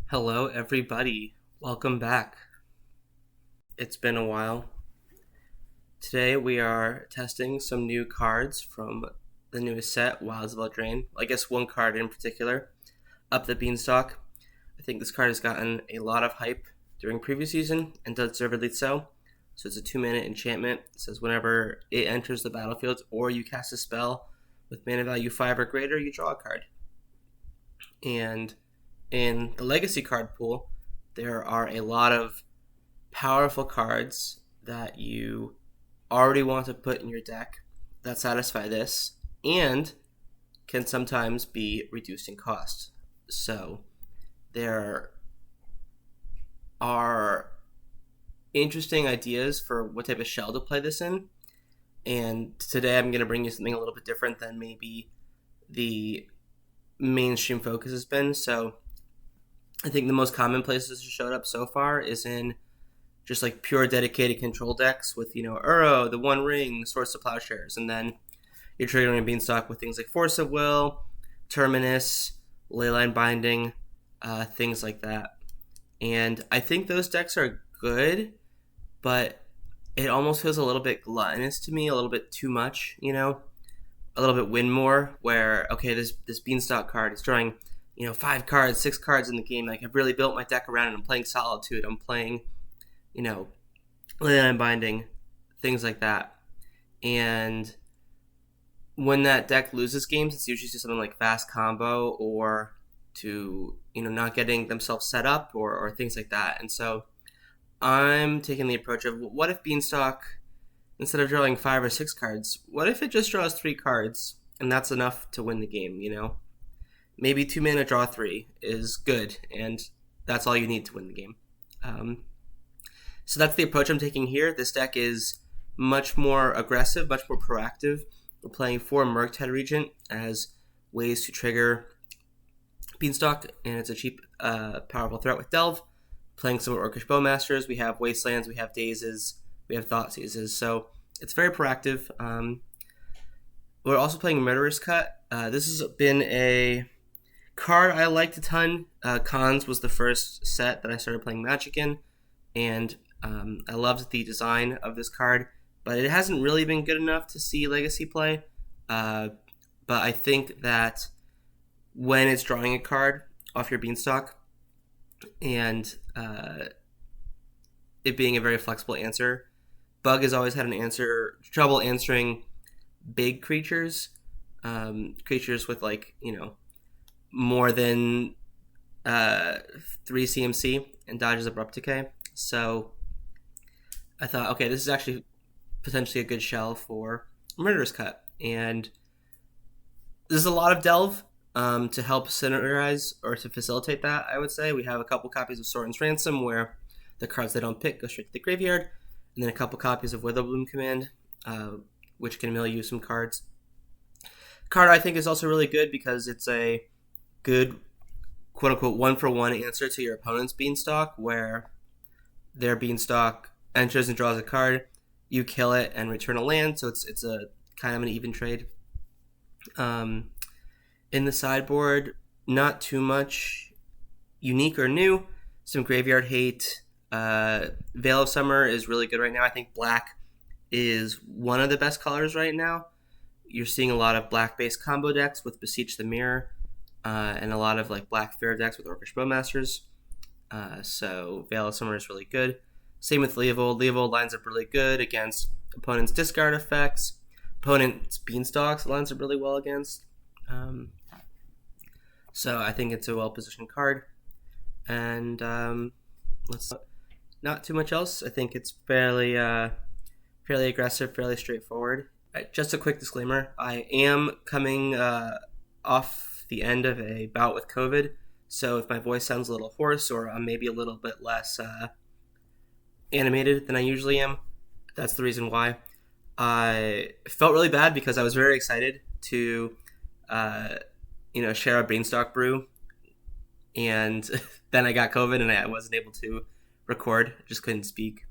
Hello, everybody. Welcome back. It's been a while. Today we are testing some new cards from the newest set, Wilds of Eldraine. I guess one card in particular, Up the Beanstalk. I think this card has gotten a lot of hype during previous season, and deservedly so. So it's a 2-mana enchantment. It says whenever it enters the battlefield or you cast a spell with mana value 5 or greater, you draw a card. And in the Legacy card pool, there are a lot of powerful cards that you already want to put in your deck that satisfy this and can sometimes be reduced in cost. So there are interesting ideas for what type of shell to play this in. And today I'm going to bring you something a little bit different than maybe the mainstream focus has been. So I think the most common places it showed up so far is in just like pure dedicated control decks with, Uro, the One Ring, Swords to Plowshares, and then you're triggering a Beanstalk with things like Force of Will, Terminus, Leyline Binding, things like that. And I think those decks are good, but it almost feels a little bit gluttonous to me, a little bit too much, a little bit win more, where, okay, this Beanstalk card is drawing 5 cards, 6 cards in the game. Like, I've really built my deck around it. I'm playing Solitude. I'm playing, Leyline Binding, things like that. And when that deck loses games, it's usually just something like fast combo or to, not getting themselves set up or things like that. And so I'm taking the approach of, what if Beanstalk, instead of drawing 5 or 6 cards, what if it just draws 3 cards and that's enough to win the game, Maybe 2 mana draw 3 is good, and that's all you need to win the game. So that's the approach I'm taking here. This deck is much more aggressive, much more proactive. We're playing 4 Murktide Regent as ways to trigger Beanstalk, and it's a cheap, powerful threat with Delve. Playing some Orcish Bowmasters. We have Wastelands, we have Dazes, we have Thoughtseizes. So it's very proactive. We're also playing Murderous Cut. This has been a card I liked a ton. Cons was the first set that I started playing Magic in, and I loved the design of this card, but it hasn't really been good enough to see Legacy play. But I think that when it's drawing a card off your Beanstalk and it being a very flexible answer, Bug has always had trouble answering big creatures, creatures with more than 3 CMC and dodges Abrupt Decay. So I thought, okay, this is actually potentially a good shell for Murderous Cut. And there's a lot of Delve to help synergize or to facilitate that, I would say. We have a couple copies of Sauron's Ransom where the cards they don't pick go straight to the graveyard, and then a couple copies of Witherbloom Command, which can mill you some cards. Card I think is also really good because it's a good quote-unquote one-for-one answer to your opponent's Beanstalk, where their Beanstalk enters and draws a card, you kill it and return a land, so it's a kind of an even trade. In the sideboard, not too much unique or new. Some graveyard hate. Veil of Summer is really good right now. I think black is one of the best colors right now. You're seeing a lot of black-based combo decks with Beseech the Mirror, and a lot of black fair decks with Orcish Bowmasters. So Veil of Summer is really good. Same with Leovold. Leovold lines up really good against opponents' discard effects. Opponents' Beanstalks lines up really well against. So I think it's a well-positioned card. And not too much else. I think it's fairly aggressive, fairly straightforward. Just a quick disclaimer. I am coming off the end of a bout with COVID, so if my voice sounds a little hoarse or I'm maybe a little bit less animated than I usually am, that's the reason why. I felt really bad because I was very excited to share a Brainstorm brew, and then I got COVID and I wasn't able to record. Just couldn't speak.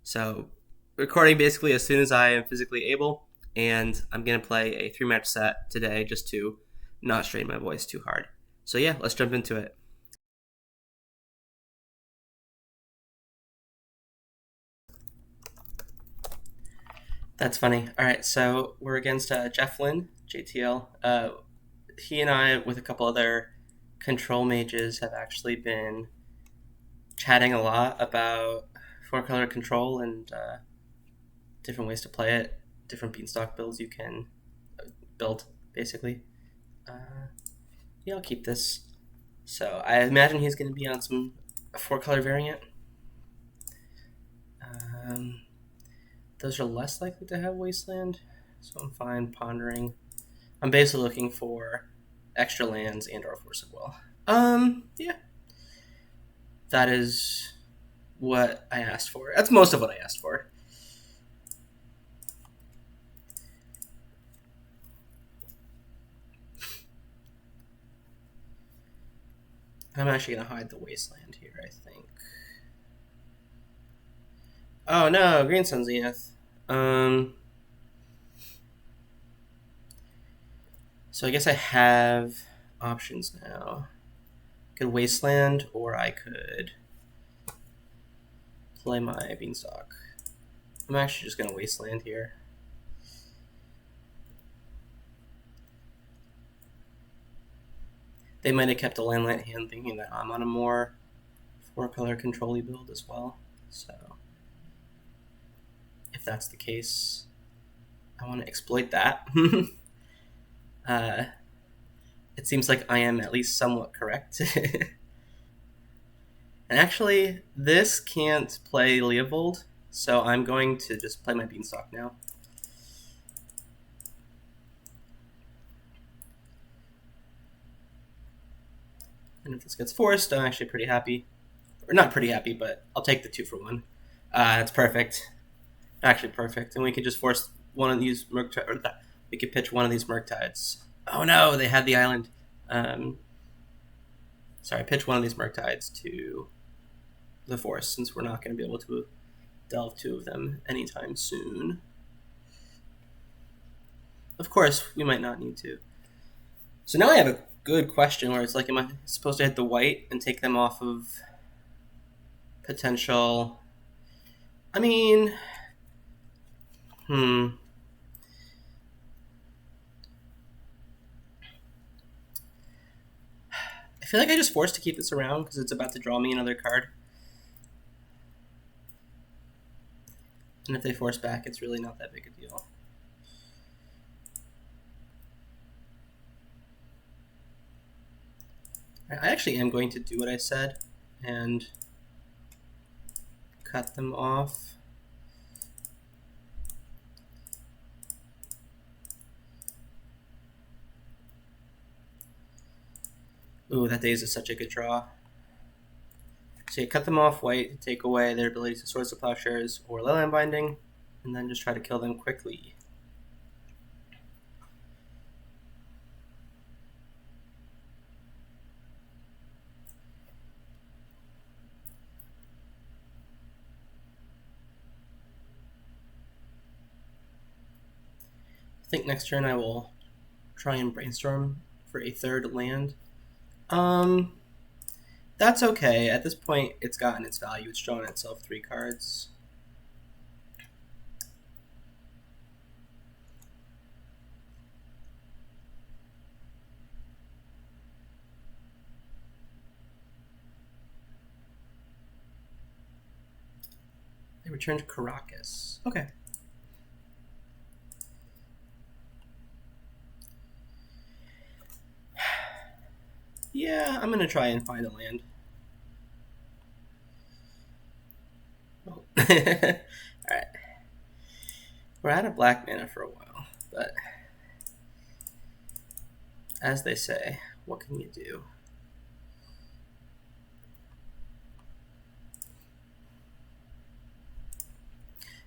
So recording basically as soon as I am physically able, and I'm going to play a 3-match set today just to not strain my voice too hard. So yeah, let's jump into it. That's funny. All right, so we're against Jeff Lynn, JTL. He and I, with a couple other control mages, have actually been chatting a lot about four-color control and different ways to play it, different beanstalk builds you can build, basically. Yeah, I'll keep this. So I imagine he's going to be on some four-color variant. Those are less likely to have Wasteland, so I'm fine pondering. I'm basically looking for extra lands and or Force of Will. Yeah. That is what I asked for. That's most of what I asked for. I'm actually going to hide the Wasteland here, I think. Oh no, Green Sun Zenith. So I guess I have options now. I could Wasteland, or I could play my Beanstalk. I'm actually just going to Wasteland here. They might have kept a landlight hand thinking that I'm on a more four-color control-y build as well. So if that's the case, I want to exploit that. It seems like I am at least somewhat correct. And actually, this can't play Leovold, so I'm going to just play my Beanstalk now. And if this gets forced, I'm actually pretty happy. Or not pretty happy, but I'll take the 2-for-1. That's perfect. Actually perfect. And we can just force one of these Murktides. We could pitch one of these Murktides. Oh no, they had the island. Sorry, pitch one of these Murktides to the forest, since we're not going to be able to delve 2 of them anytime soon. Of course, we might not need to. So now I have a good question where it's like, am I supposed to hit the white and take them off of potential... I mean... I feel like I just forced to keep this around because it's about to draw me another card. And if they force back, it's really not that big a deal. I actually am going to do what I said and cut them off. Ooh, that Daze is such a good draw. So you cut them off white to take away their ability to Swords of Plowshares or Leyline Binding, and then just try to kill them quickly. I think next turn I will try and Brainstorm for a 3rd land. That's okay. At this point, it's gotten its value. It's drawn itself 3 cards. They returned Caracas. Okay. Yeah, I'm going to try and find a land. Oh. Alright. We're out of black mana for a while, but as they say, what can you do?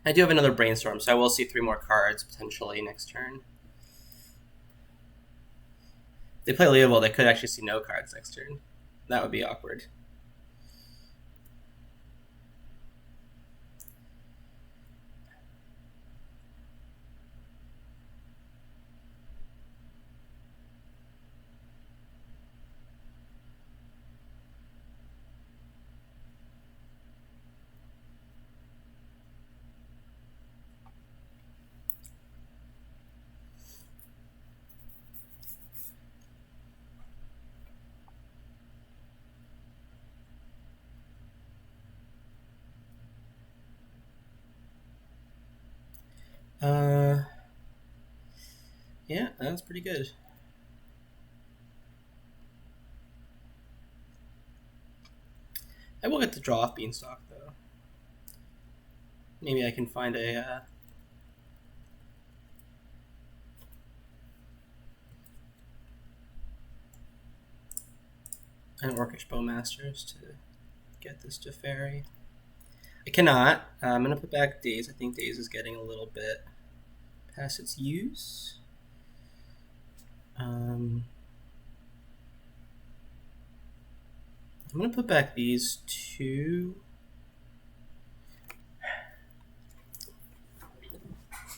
I do have another Brainstorm, so I will see 3 more cards potentially next turn. If they play Leovold, I could actually see no cards next turn. That would be awkward. Yeah, that was pretty good. I will get to draw off Beanstalk, though. Maybe I can find a... an Orcish Bowmasters to get this to Fairy. I cannot. I'm going to put back Daze. I think Daze is getting a little bit past its use. I'm going to put back these two.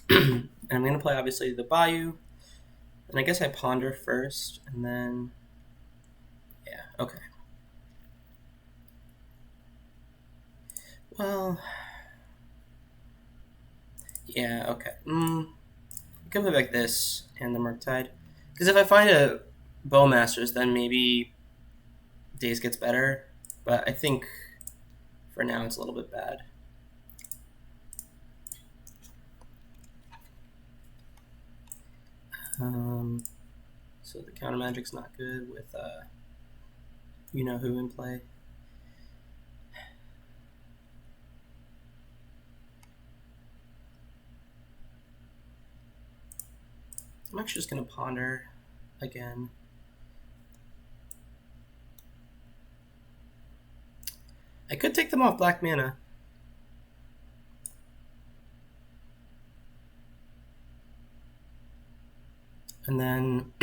And I'm going to play, obviously, the Bayou. And I guess I ponder first, and then... yeah, okay. Well... yeah, okay. I can put back this and the Murktide. Because if I find a Bowmasters, then maybe Daze gets better. But I think for now it's a little bit bad. So the counter magic's not good with you-know-who in play. I'm actually just going to ponder again. I could take them off black mana. And then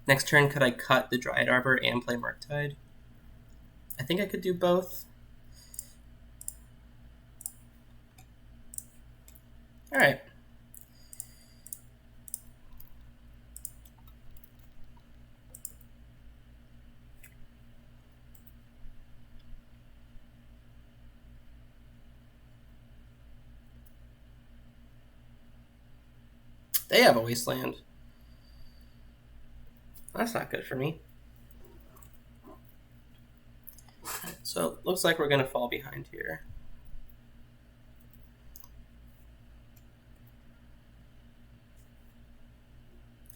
next turn, could I cut the Dryad Arbor and play Murktide? I think I could do both. All right. They have a Wasteland. That's not good for me. So looks like we're going to fall behind here.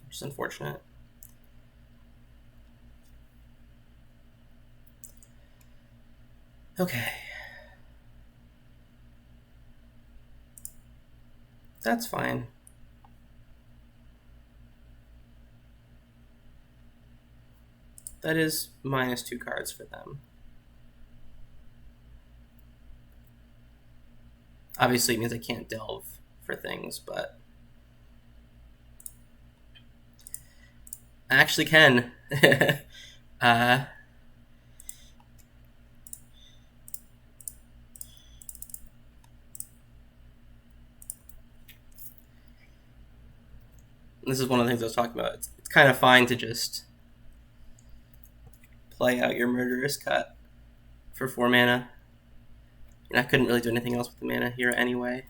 Which is unfortunate. Okay. That's fine. That is -2 cards for them. Obviously it means I can't delve for things, but I actually can. This is one of the things I was talking about. It's kind of fine to just play out your Murderous Cut for 4 mana. And I couldn't really do anything else with the mana here anyway.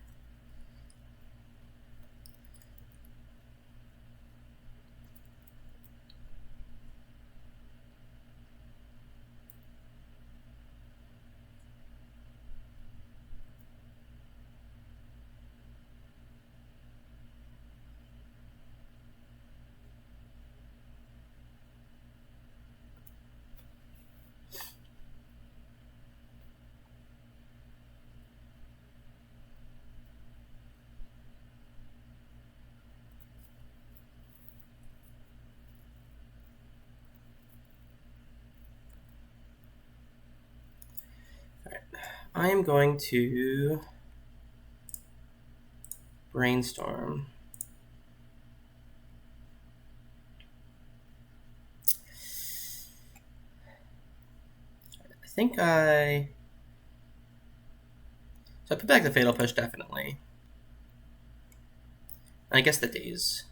I am going to Brainstorm. I think so I put back the Fatal Push, definitely. I guess the Daze.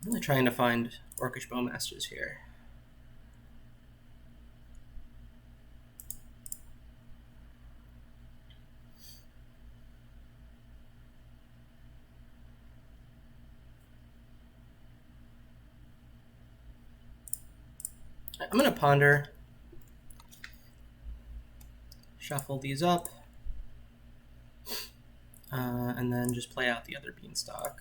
I'm really trying to find Orcish Bowmasters here. I'm going to ponder. Shuffle these up. And then just play out the other Beanstalk.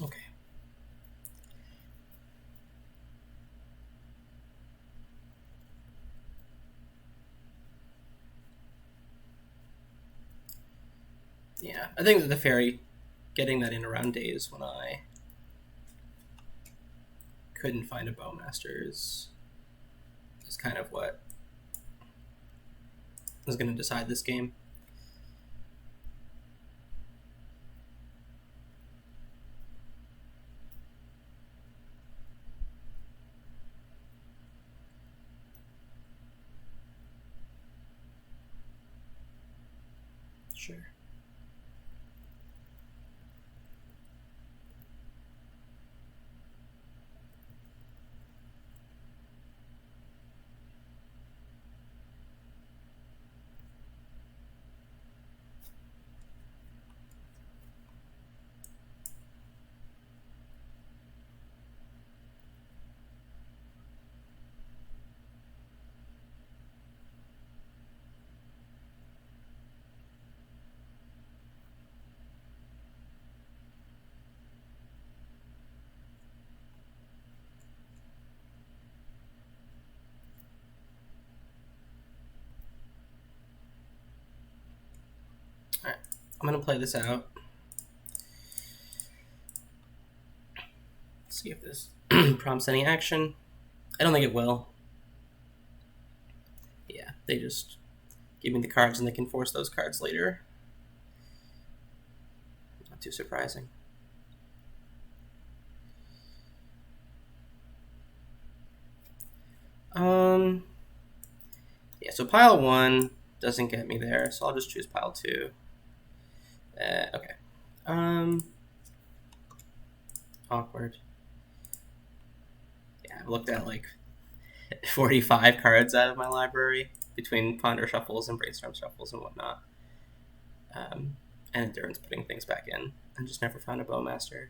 Okay. Yeah, I think that the fairy getting that in around Daze when I couldn't find a Bowmasters is kind of what is going to decide this game. Sure. Alright, I'm going to play this out. See if this prompts any action. I don't think it will. Yeah, they just give me the cards and they can force those cards later. Not too surprising. Yeah, so pile 1 doesn't get me there, so I'll just choose pile 2. Okay. Awkward. Yeah, I've looked at like 45 cards out of my library between Ponder Shuffles and Brainstorm Shuffles and whatnot. And Endurance putting things back in. I just never found a Bowmaster.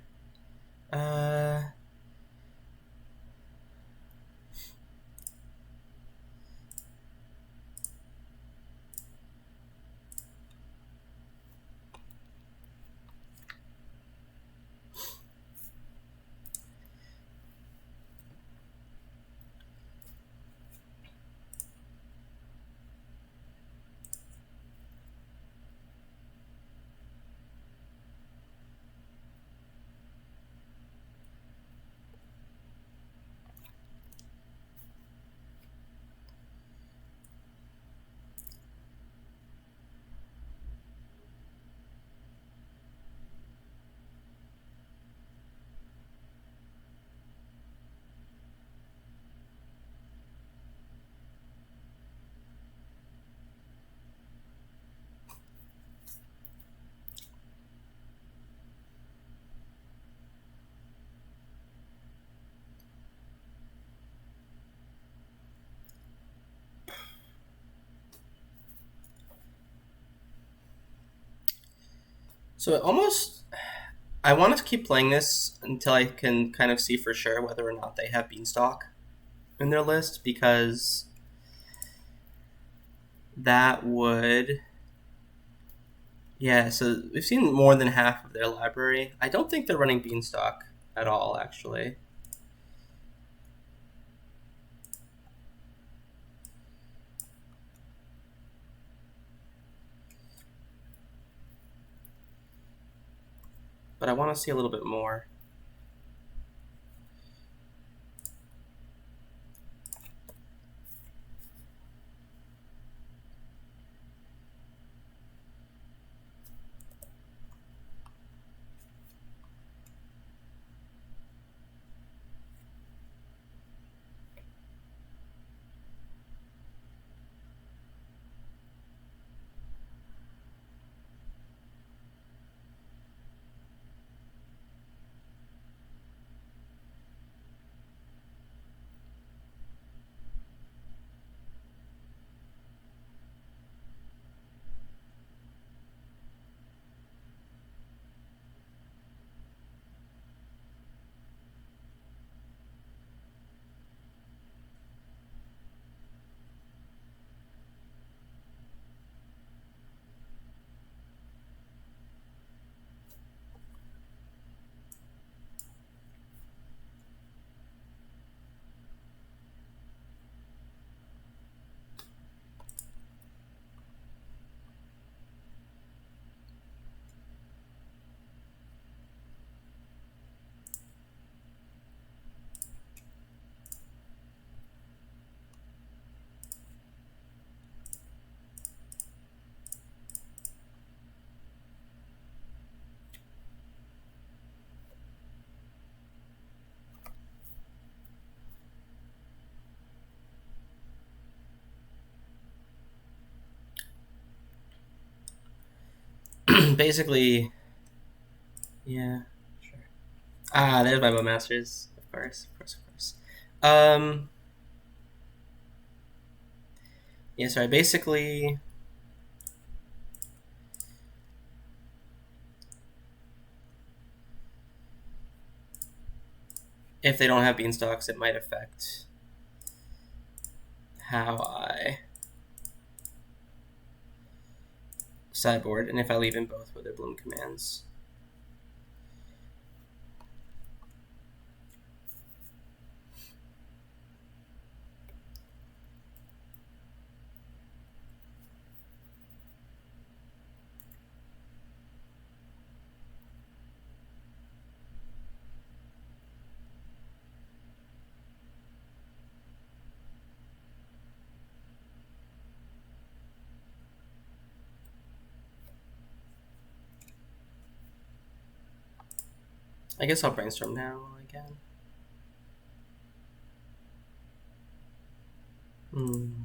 So I want to keep playing this until I can kind of see for sure whether or not they have Beanstalk in their list, because that would... Yeah, so we've seen more than half of their library. I don't think they're running Beanstalk at all, actually. But I want to see a little bit more. Basically, yeah, sure. Ah, there's my Bowmasters, of course. Yeah, sorry, basically... If they don't have Beanstalks, it might affect how I sideboard, and if I leave in both Witherbloom Commands. I guess I'll Brainstorm now again.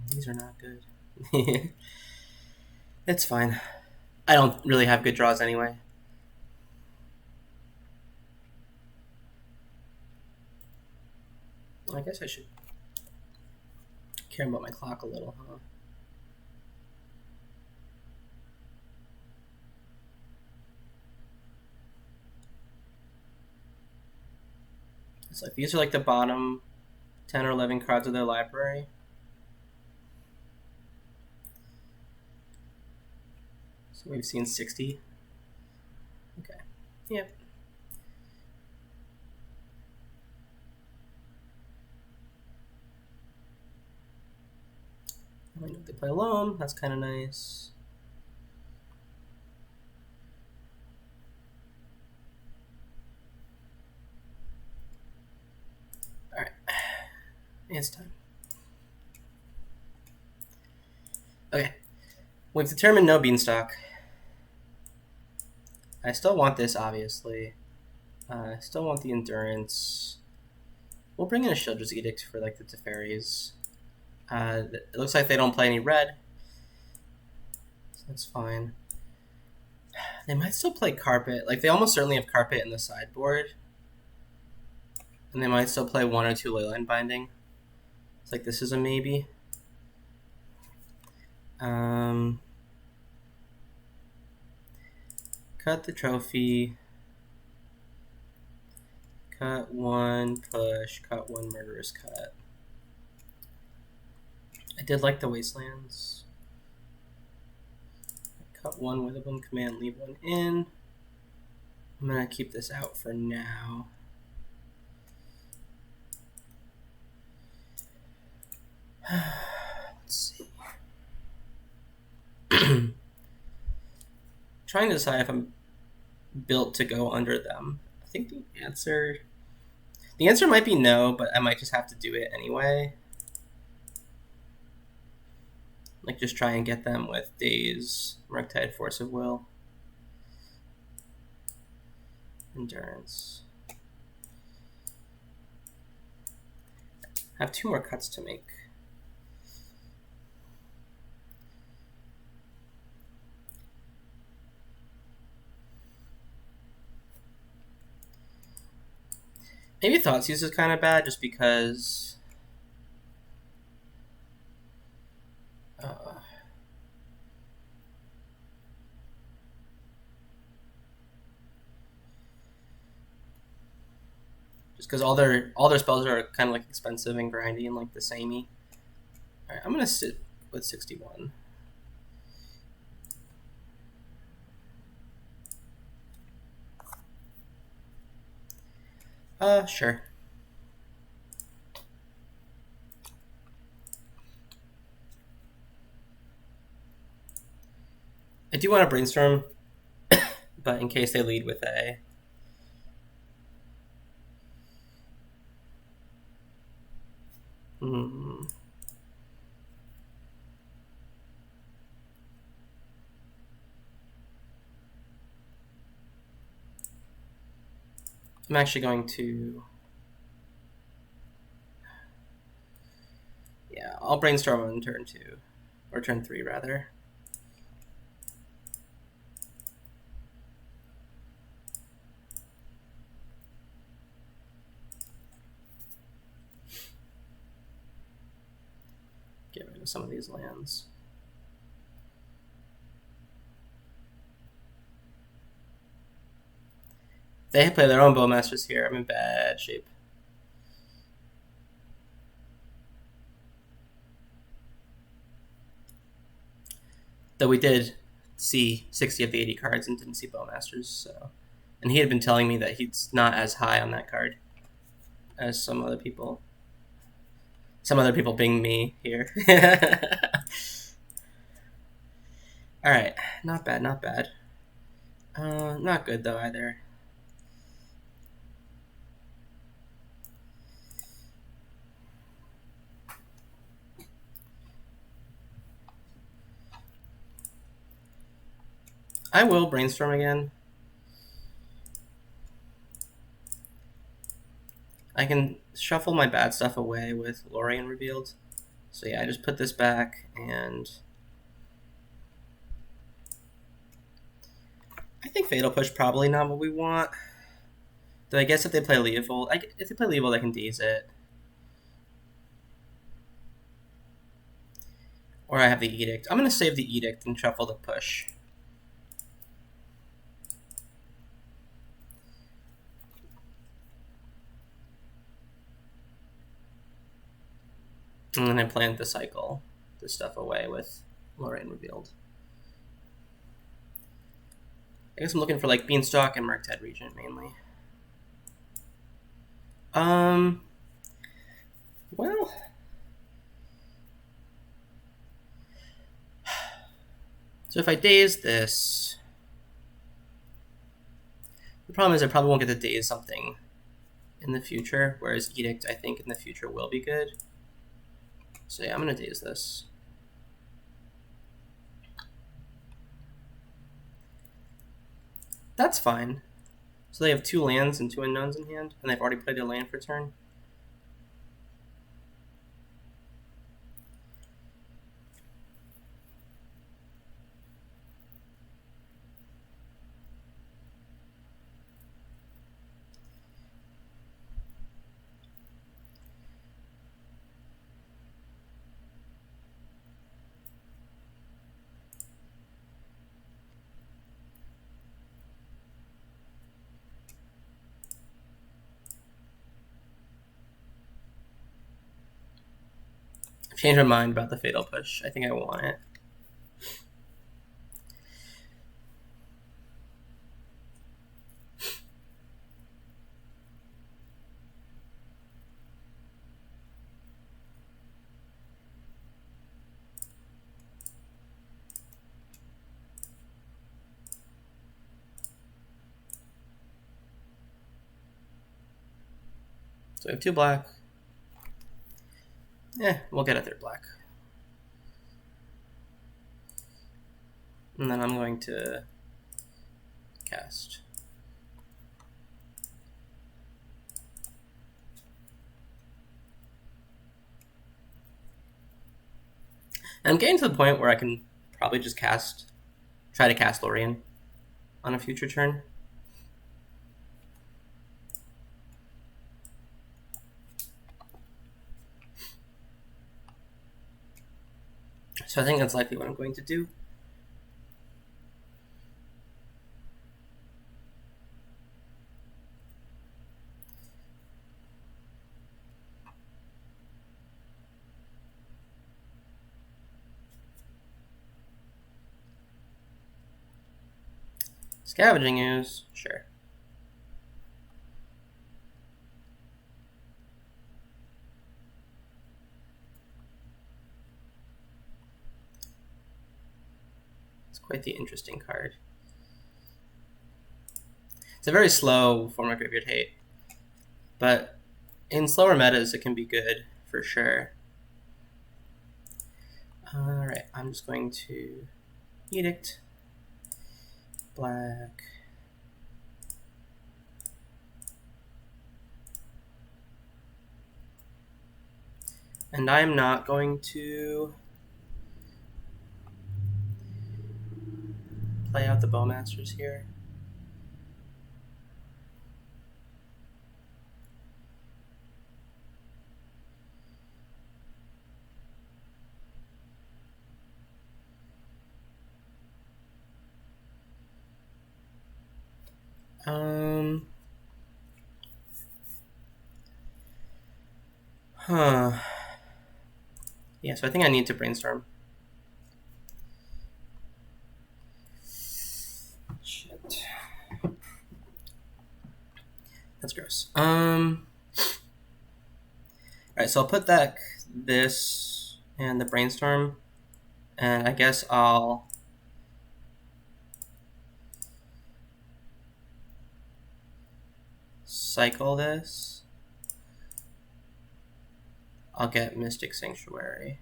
These are not good. It's fine. I don't really have good draws anyway. I guess I should care about my clock a little, huh? It's like these are like the bottom 10 or 11 cards of their library. So we've seen 60. Okay. Yep. I know they play alone. That's kind of nice. All right. It's time. Okay. We've determined no Beanstalk. I still want this, obviously. I still want the Endurance. We'll bring in a Sheoldred's Edict for like the Teferis. It looks like they don't play any red. So that's fine. They might still play Carpet. Like, they almost certainly have Carpet in the sideboard. And they might still play 1 or 2 Leyline Binding. It's like this is a maybe. Cut the trophy. Cut 1, push. Cut 1, Murderous Cut. I did like the Wastelands. Cut 1 Witherbloom Command, leave 1 in. I'm going to keep this out for now. Let's see. Trying to decide if I'm built to go under them. I think the answer might be no, but I might just have to do it anyway. Like, just try and get them with Daze, Murktide, Force of Will, Endurance. I have 2 more cuts to make. Maybe Thoughtseize is kind of bad just because all their spells are kind of like expensive and grindy and like the samey. All right, I'm gonna sit with 61. Sure. I do want to Brainstorm, but in case they lead with a... I'm actually going to... Yeah, I'll Brainstorm on turn 2. Or turn 3, rather. with some of these lands. They play their own Bowmasters here. I'm in bad shape. Though we did see 60 of the 80 cards and didn't see Bowmasters, so. And he had been telling me that he's not as high on that card as some other people. Some other people being me here. Alright, not bad, not bad. Not good though either. I will Brainstorm again. I can shuffle my bad stuff away with Lórien Revealed. So yeah, I just put this back, and I think Fatal Push probably not what we want. Though I guess if they play Leovold, if they play Leovold, I can Daze it. Or I have the Edict. I'm going to save the Edict and shuffle the Push. And then I plan to cycle this stuff away with Lórien Revealed. I guess I'm looking for like Beanstalk and Murktide Regent mainly. Well, so if I Daze this, the problem is I probably won't get to Daze something in the future, whereas Edict I think in the future will be good. So yeah, I'm gonna Daze this. That's fine. So they have 2 lands and 2 unknowns in hand, and they've already played a land for turn. I've changed my mind about the Fatal Push. I think I want it. So we have 2 black. We'll get a 3rd black. And then I'm going to cast. And I'm getting to the point where I can probably just try to cast Lórien on a future turn. So I think that's likely what I'm going to do. Scavenging Ooze, sure. It's quite the interesting card. It's a very slow form of Graveyard Hate, but in slower metas it can be good for sure. Alright, I'm just going to Edict. Black. And I'm not going to play out the Bowmasters here. Huh. Yeah, so I think I need to brainstorm. Shit. That's gross. Alright, so I'll put that, this, and the brainstorm, and I guess I'll cycle this. I'll get Mystic Sanctuary.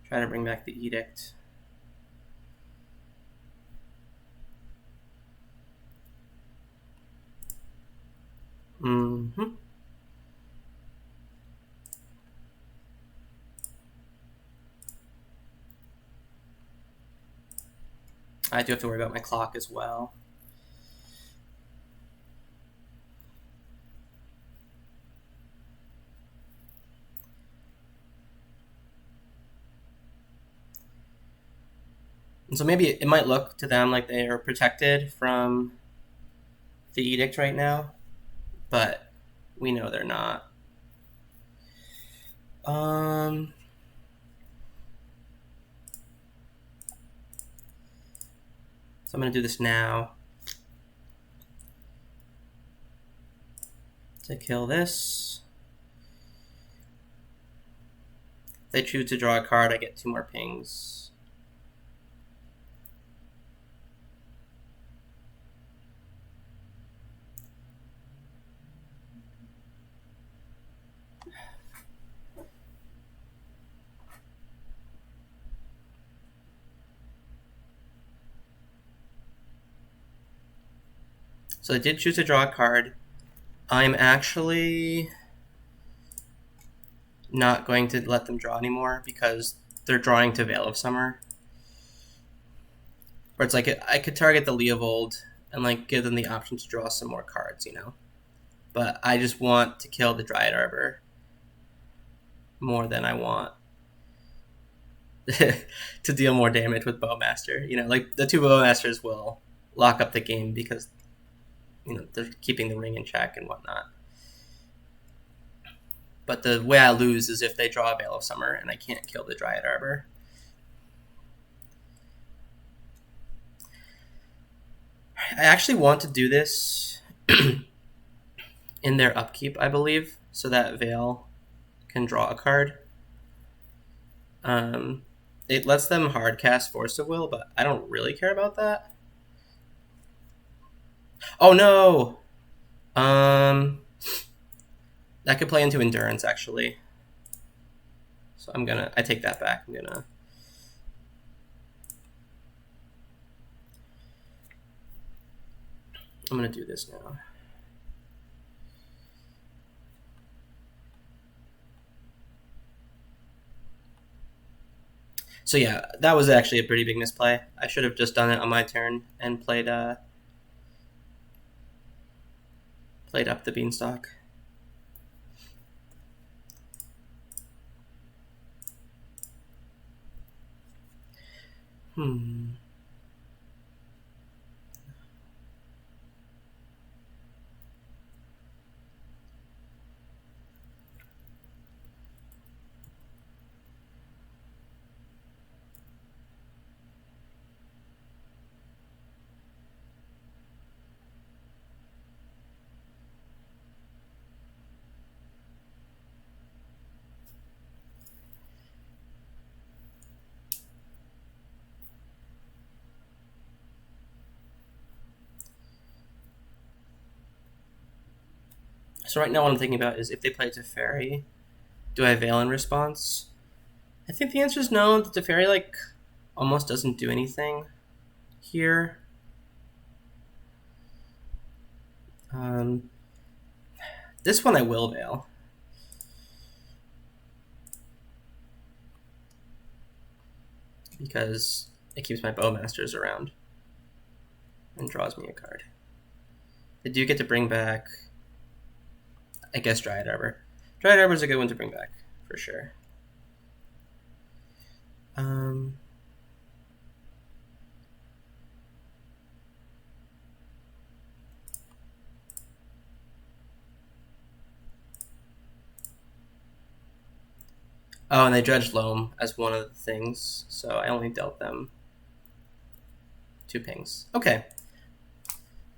Try to bring back the Edict. Mm-hmm. I do have to worry about my clock as well. And so maybe it might look to them like they are protected from the Edict right now, but we know they're not. So I'm going to do this now to kill this. If they choose to draw a card, I get 2 more pings. So they did choose to draw a card. I'm actually not going to let them draw anymore because they're drawing to Veil of Summer. Or it's like I could target the Leovold and like give them the option to draw some more cards, you know. But I just want to kill the Dryad Arbor more than I want to deal more damage with Bowmaster. You know, like the 2 Bowmasters will lock up the game because, you know, they're keeping the ring in check and whatnot. But the way I lose is if they draw a Veil of Summer and I can't kill the Dryad Arbor. I actually want to do this in their upkeep, I believe, so that Veil can draw a card. It lets them hard cast Force of Will, but I don't really care about that. Oh no! That could play into Endurance, actually. So I take that back. I'm gonna do this now. So yeah, that was actually a pretty big misplay. I should have just done it on my turn and played Up the Beanstalk. So right now what I'm thinking about is if they play Teferi, do I Veil in response? I think the answer is no. The Teferi like almost doesn't do anything here. This one I will Veil. Because it keeps my Bowmasters around and draws me a card. They do get to bring back, I guess, Dryad Arbor. Dryad Arbor is a good one to bring back, for sure. Oh, and they dredged Loam as one of the things, so I only dealt them 2 pings. Okay.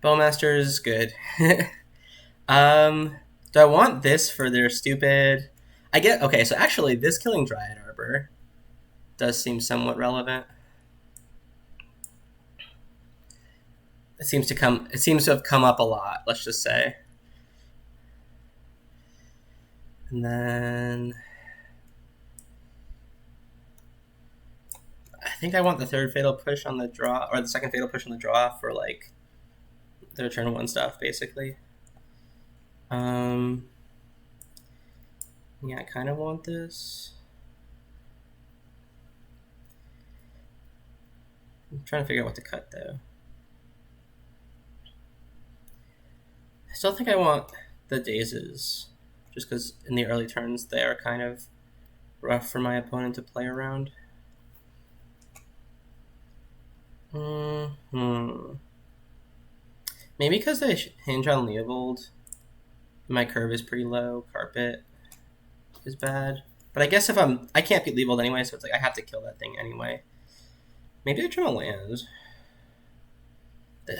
Bowmasters, good. Do I want this for their stupid... Okay, so actually this killing Dryad Arbor does seem somewhat relevant. It seems to have come up a lot, let's just say. And then I think I want the third fatal push on the draw, or the second fatal push on the draw for like the turn 1 stuff, basically. Yeah, I kind of want this. I'm trying to figure out what to cut, though. I still think I want the Dazes, just because in the early turns they are kind of rough for my opponent to play around. Maybe because they hinge on Leovold. My curve is pretty low. Carpet is bad. But I guess if I can't beat Leovold anyway, so it's like I have to kill that thing anyway. Maybe I try to land. They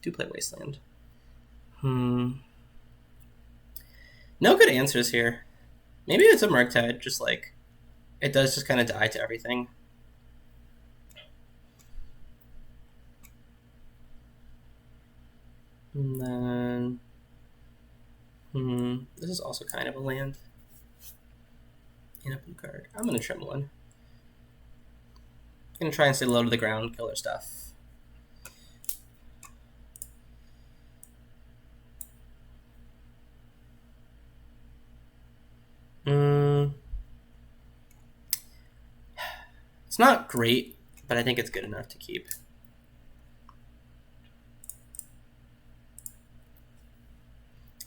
do play Wasteland. No good answers here. Maybe it's a Murktide, just like it does just kind of die to everything. And then this is also kind of a land. And a blue card. I'm gonna trim one. I'm gonna try and stay low to the ground, kill their stuff. It's not great, but I think it's good enough to keep.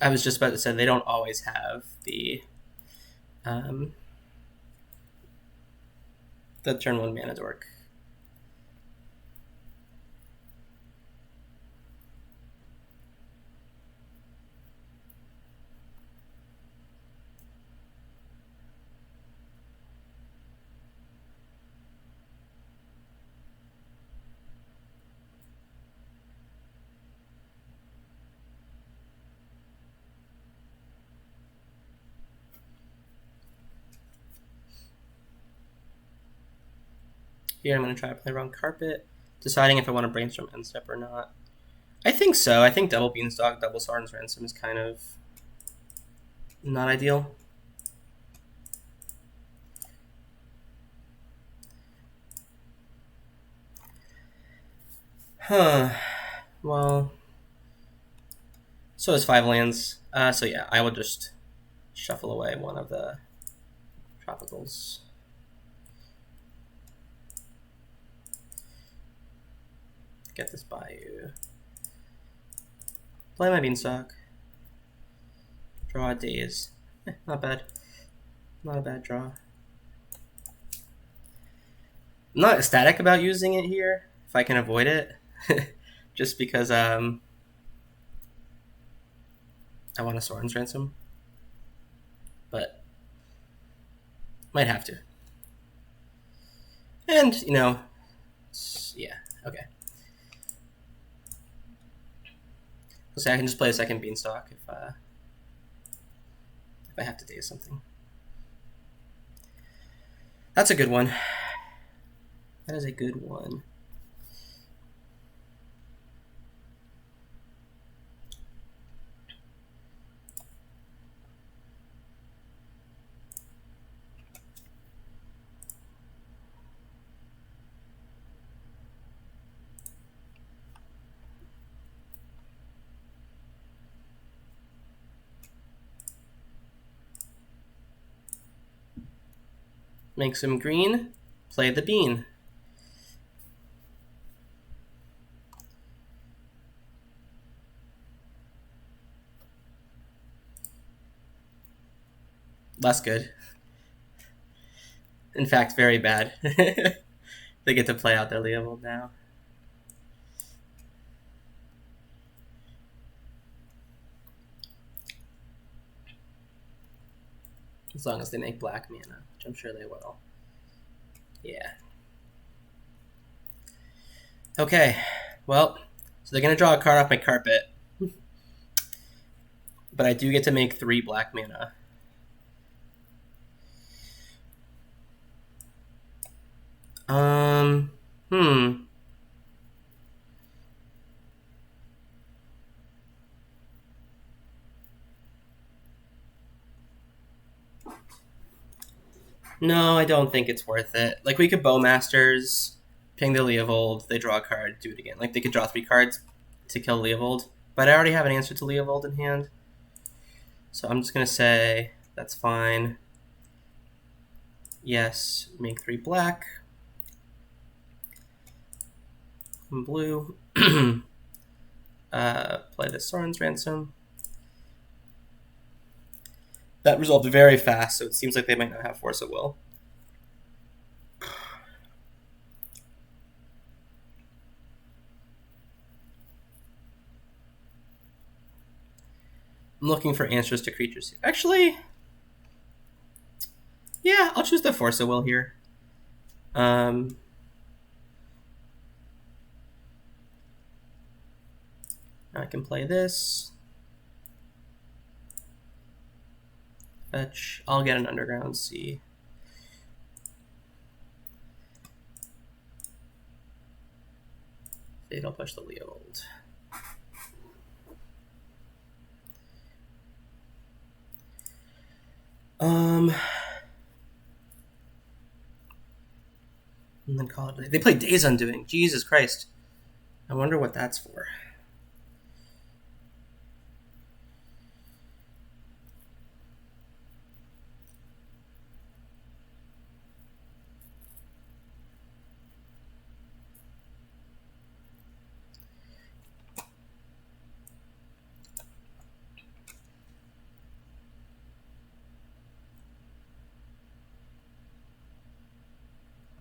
I was just about to say they don't always have the turn 1 mana dork. Here I'm going to try to play around Carpet, deciding if I want to Brainstorm end step or not. I think so. I think double Beanstalk, double Sauron's Ransom is kind of not ideal. Well, so is 5 lands. So yeah, I will just shuffle away one of the tropicals. Get this Bayou. Play my Beanstalk. Draw a Daze. Not bad. Not a bad draw. I'm not ecstatic about using it here, if I can avoid it. Just because I want a Sauron's Ransom. But might have to. And, you know, yeah, okay. Let's say I can just play a second Beanstalk if I have to Daze something. That's a good one. That is a good one. Make some green, play the bean. Less good. In fact, very bad. They get to play out their Leovold now. As long as they make black mana, which I'm sure they will. Yeah. Okay, well, so they're going to draw a card off my carpet. But I do get to make 3 black mana. No, I don't think it's worth it. Like, we could Bowmasters, ping the Leovold, they draw a card, do it again. Like, they could draw 3 cards to kill Leovold. But I already have an answer to Leovold in hand. So I'm just going to say, that's fine. Yes, make 3 black. And blue. Play the Sauron's Ransom. That resolved very fast, so it seems like they might not have Force of Will. I'm looking for answers to creatures. Actually, yeah, I'll choose the Force of Will here. I can play this. Fetch. I'll get an Underground Sea. Fatal Push the Leovold. And then call it a day. They play Daze Undoing. Jesus Christ. I wonder what that's for.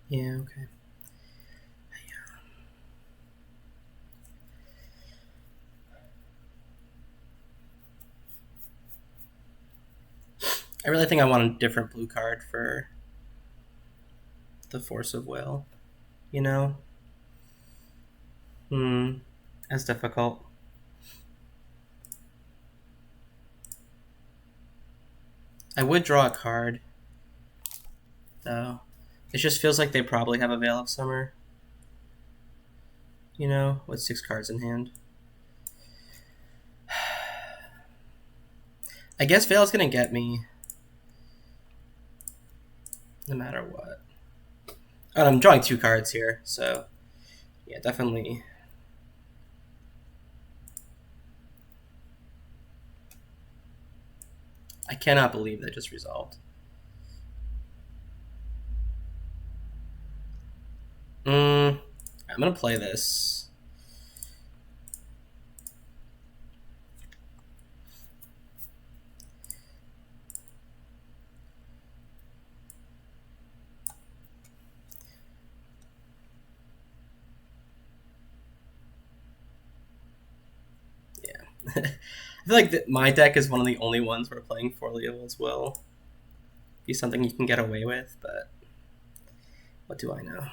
Yeah, okay. I really think I want a different blue card for the Force of Will. You know? That's difficult. I would draw a card, though. It just feels like they probably have a Veil of Summer. You know, with 6 cards in hand. I guess Veil's gonna get me. No matter what. And I'm drawing 2 cards here, so yeah, definitely. I cannot believe that just resolved. I'm gonna play this. Yeah. I feel like my deck is one of the only ones where playing 4 Leovolds will be something you can get away with, but what do I know?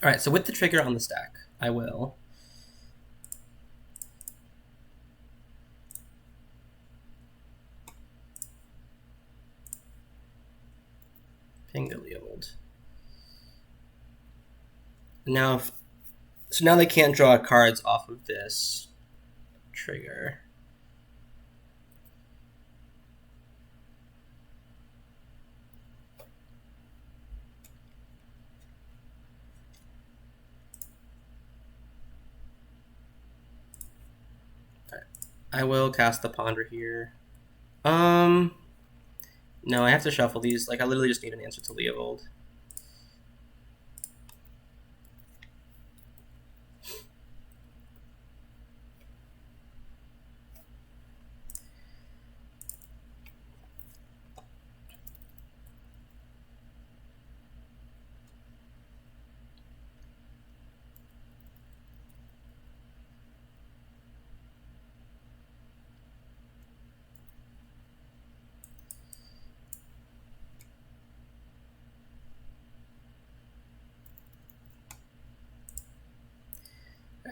Alright, so with the trigger on the stack, I will ping the Leovold. Now, so now they can't draw cards off of this trigger. I will cast the Ponder here. No, I have to shuffle these. Like, I literally just need an answer to Leovold.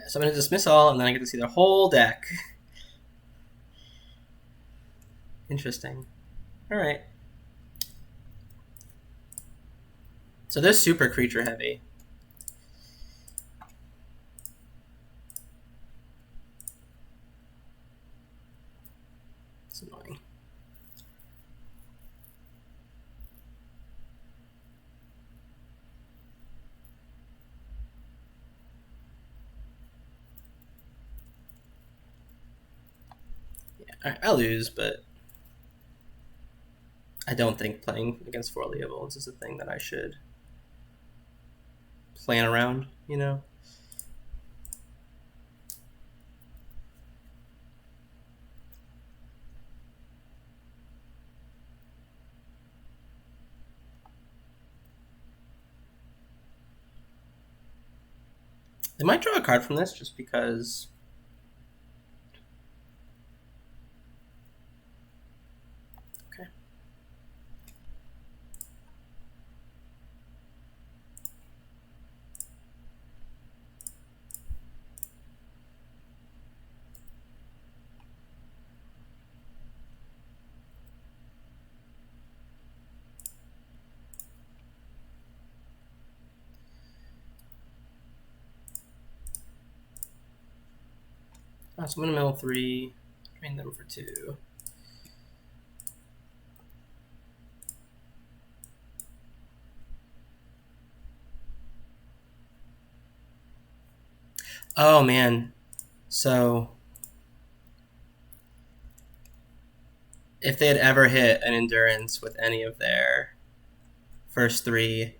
So I'm going to dismiss all, and then I get to see their whole deck. Interesting. All right. So they're super creature heavy. It's annoying. Yeah, I'll lose, but I don't think playing against 4 Leovolds is a thing that I should plan around, you know? They might draw a card from this just because... Okay. Oh, so I'm going to mill 3, drain them for 2. Oh, man. So, if they had ever hit an Endurance with any of their first 3...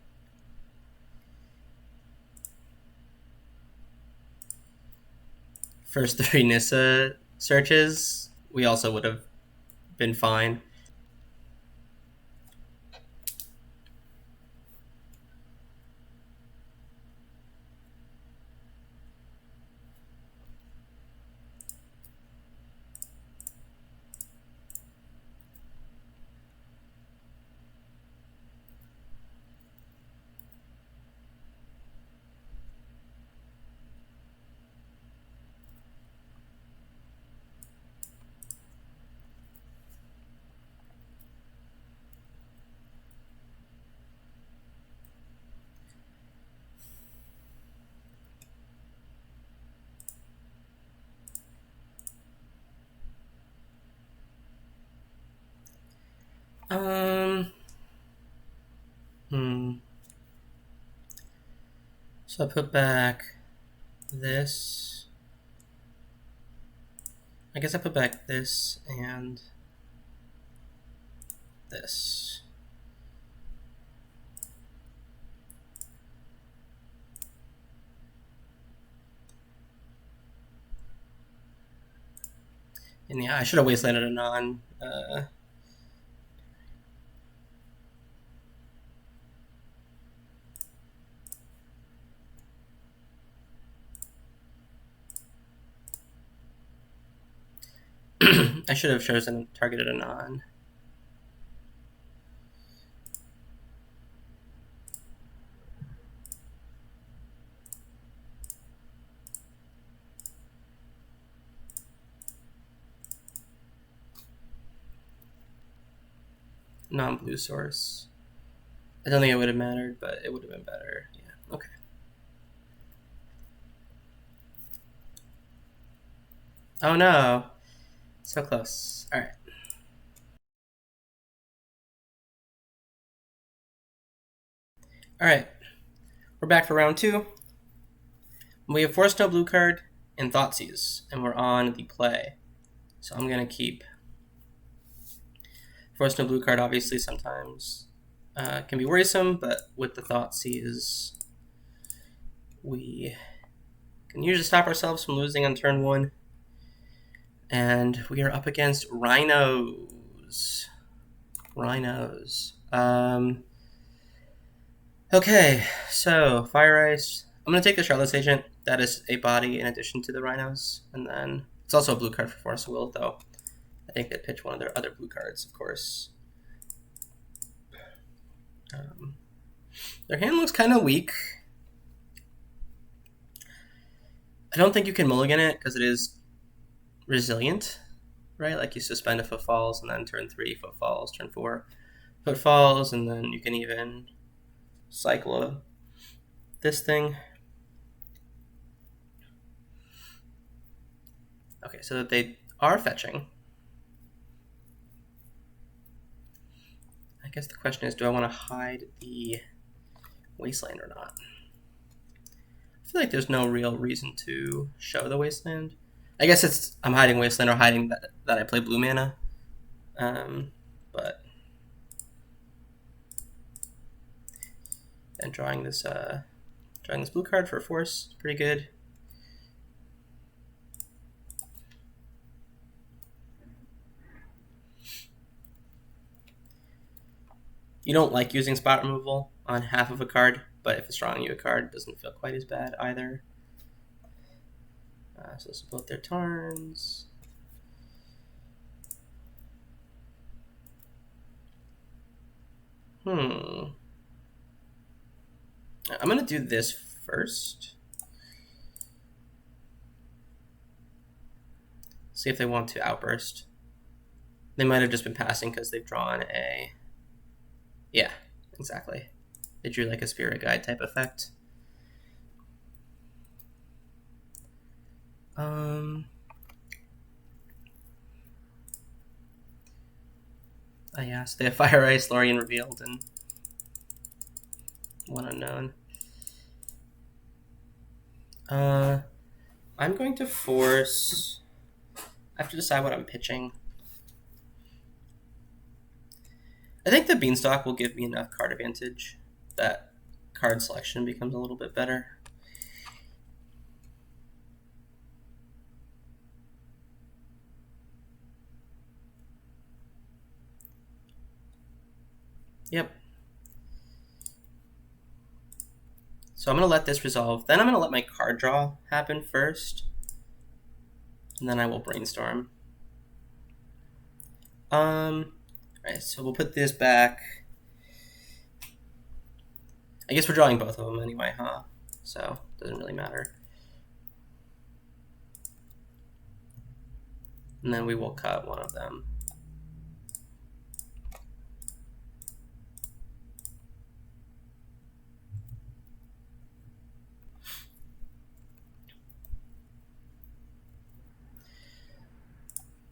first 3 Nissa searches, we also would have been fine. So I put back this. I guess I put back this and this. And yeah, I should have wastelanded a non. I should have chosen targeted a non. Non-blue source. I don't think it would have mattered, but it would have been better. Yeah, okay. Oh no. So close. All right. All right. We're back for round 2. We have Force No Blue card and Thoughtseize, and we're on the play. So I'm going to keep Force No Blue card. Obviously, sometimes can be worrisome, but with the Thoughtseize, we can usually stop ourselves from losing on turn 1. And we are up against Rhinos. Okay, so Fire Ice. I'm going to take the Charlotte's Agent. That is a body in addition to the Rhinos. And then it's also a blue card for Force of Will, though. I think they pitch one of their other blue cards, of course. Their hand looks kind of weak. I don't think you can mulligan it because it is resilient, right? Like you suspend a footfalls and then turn 3 footfalls, turn 4 footfalls, and then you can even cycle this thing. Okay, so that they are fetching. I guess the question is, do I want to hide the Wasteland or not? I feel like there's no real reason to show the Wasteland. I guess it's I'm hiding Wasteland or hiding that I play blue mana. But and drawing this blue card for Force, pretty good. You don't like using spot removal on half of a card, but if it's drawing you a card, it doesn't feel quite as bad either. So this is both their turns. I'm going to do this first. See if they want to outburst. They might have just been passing because they've drawn a... Yeah, exactly. They drew like a Spirit Guide type effect. Oh yeah, so they have Fire Ice, Lórien Revealed, and one unknown. I'm going to force... I have to decide what I'm pitching. I think the Beanstalk will give me enough card advantage that card selection becomes a little bit better. Yep. So I'm going to let this resolve. Then I'm going to let my card draw happen first. And then I will Brainstorm. Alright, so we'll put this back. I guess we're drawing both of them anyway, huh? So, it doesn't really matter. And then we will cut one of them.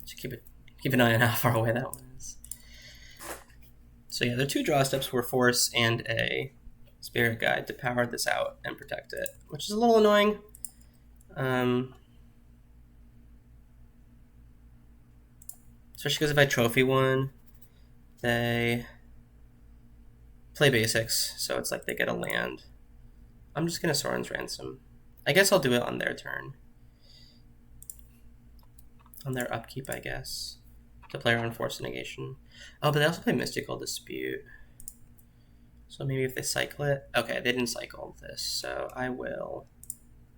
So keep an eye on how far away that one is. So yeah, there are 2 draw steps for Force and a Spirit Guide to power this out and protect it, which is a little annoying. Especially because if I trophy one, they play basics, so it's like they get a land. I'm just going to Sauron's Ransom. I guess I'll do it on their turn. On their upkeep, I guess. To play around Force of Negation. Oh, but they also play Mystical Dispute. So maybe if they cycle it... Okay, they didn't cycle this, so I will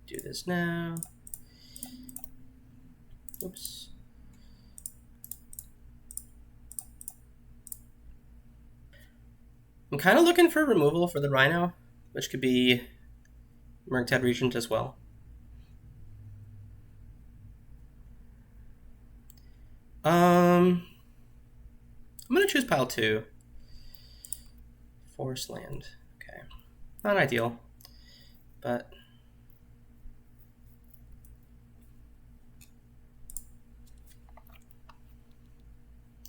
do this now. Oops. I'm kind of looking for removal for the Rhino, which could be Murktide Regent as well. I'm going to choose pile 2. Forest land. Okay. Not ideal, but...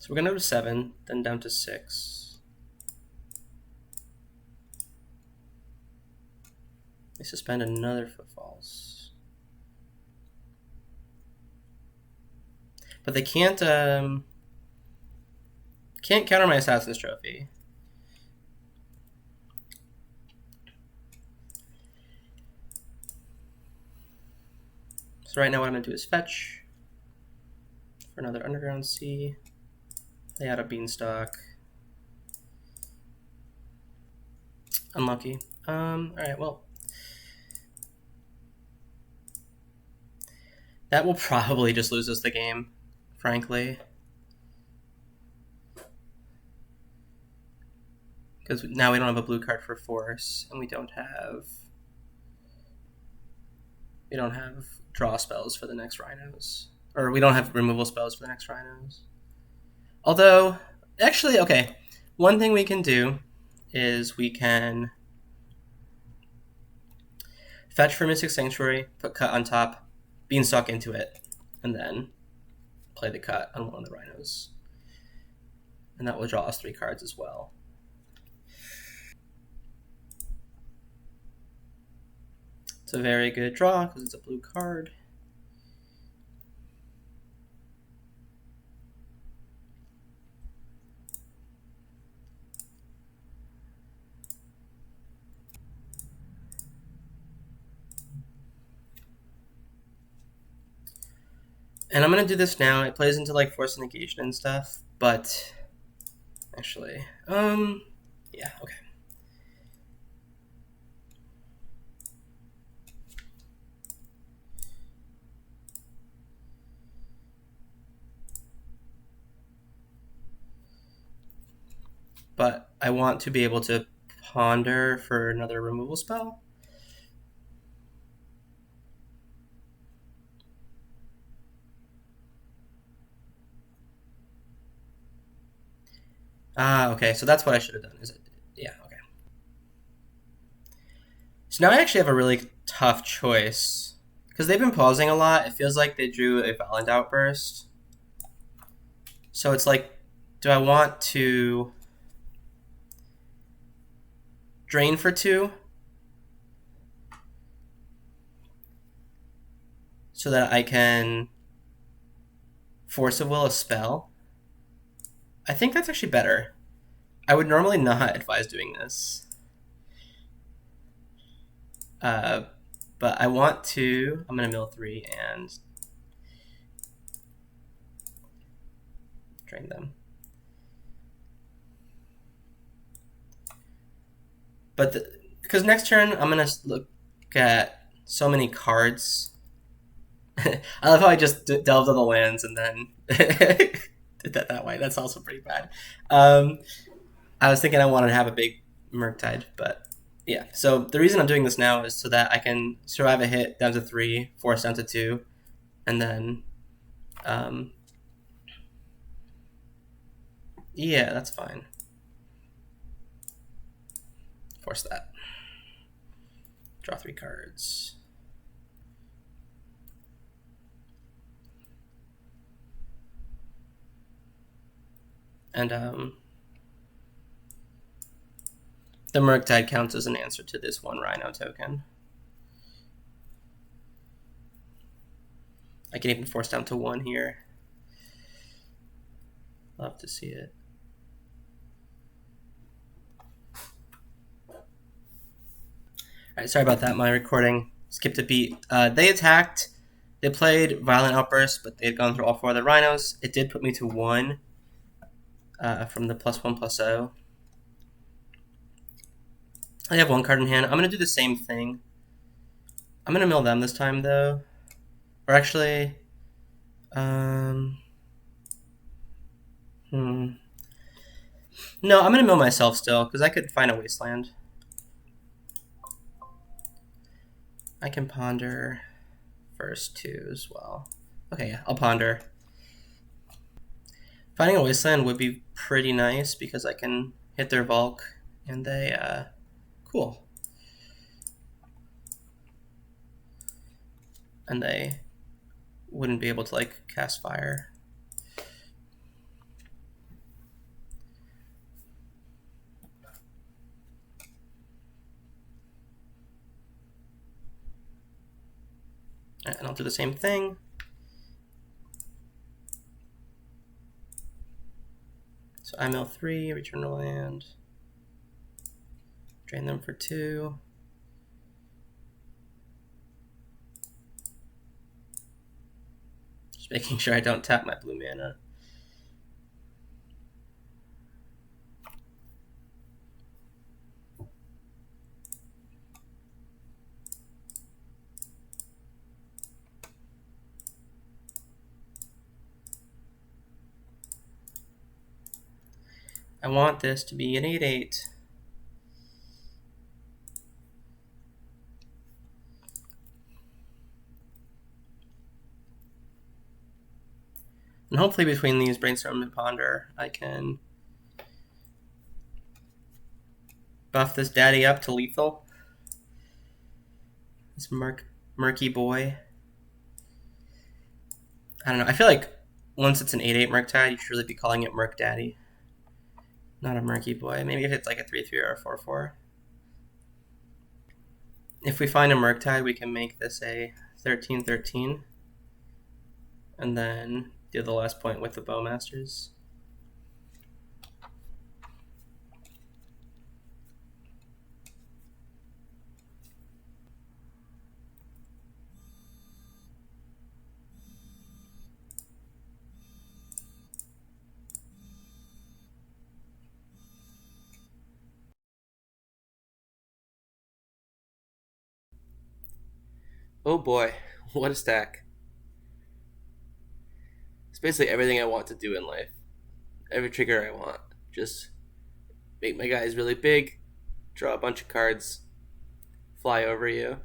So we're going to go to 7, then down to 6. They suspend another footfalls. But they can't counter my Assassin's Trophy. So right now what I'm going to do is fetch for another Underground Sea, play out a Beanstalk. Unlucky. Alright, well. That will probably just lose us the game, frankly. Because now we don't have a blue card for Force, and we don't have draw spells for the next rhinos. Or we don't have removal spells for the next rhinos. Although, actually, okay. One thing we can do is we can fetch for Mystic Sanctuary, put Cut on top, Beanstalk into it, and then play the Cut on one of the rhinos. And that will draw us 3 cards as well. It's a very good draw because it's a blue card. And I'm going to do this now. It plays into like Force of Negation and stuff, but actually, yeah, okay. But I want to be able to ponder for another removal spell. Okay, so that's what I should have done, is it? Yeah, okay. So now I actually have a really tough choice. Because they've been pausing a lot, it feels like they drew a Violent Outburst. So it's like, do I want to drain for 2? So that I can Force of Will a spell? I think that's actually better. I would normally not advise doing this. But I want to... I'm going to mill 3 and drain them. But because next turn I'm going to look at so many cards. I love how I just delved on the lands and then did that way. That's also pretty bad. I was thinking I wanted to have a big Murktide, but yeah. So the reason I'm doing this now is so that I can survive a hit down to 3, force down to 2, and then yeah, that's fine. Force that. Draw 3 cards. And the Murktide counts as an answer to this 1 Rhino token. I can even force down to 1 here. Love to see it. Alright, sorry about that. My recording skipped a beat. They attacked. They played Violent Outburst, but they had gone through all 4 of the Rhinos. It did put me to 1 from the +1/+0. I have 1 card in hand. I'm going to do the same thing. I'm going to mill them this time, though. Or actually... No, I'm going to mill myself still, because I could find a Wasteland. I can ponder first 2 as well. Okay, yeah, I'll ponder. Finding a Wasteland would be pretty nice, because I can hit their Volk, and they... cool. And they wouldn't be able to, like, cast fire. And I'll do the same thing. So I mill 3, return to land. Drain them for 2. Just making sure I don't tap my blue mana. I want this to be an 8/8. And hopefully between these Brainstorm and Ponder, I can buff this daddy up to lethal. This murky boy. I don't know. I feel like once it's an 8/8 Murktide, you should really be calling it Murk Daddy. Not a murky boy. Maybe if it's like a 3/3 or a 4/4. If we find a Murktide, we can make this a 13/13. And then do the last point with the Bowmasters. Oh boy, what a stack. It's basically everything I want to do in life. Every trigger I want. Just make my guys really big, draw a bunch of cards, fly over you.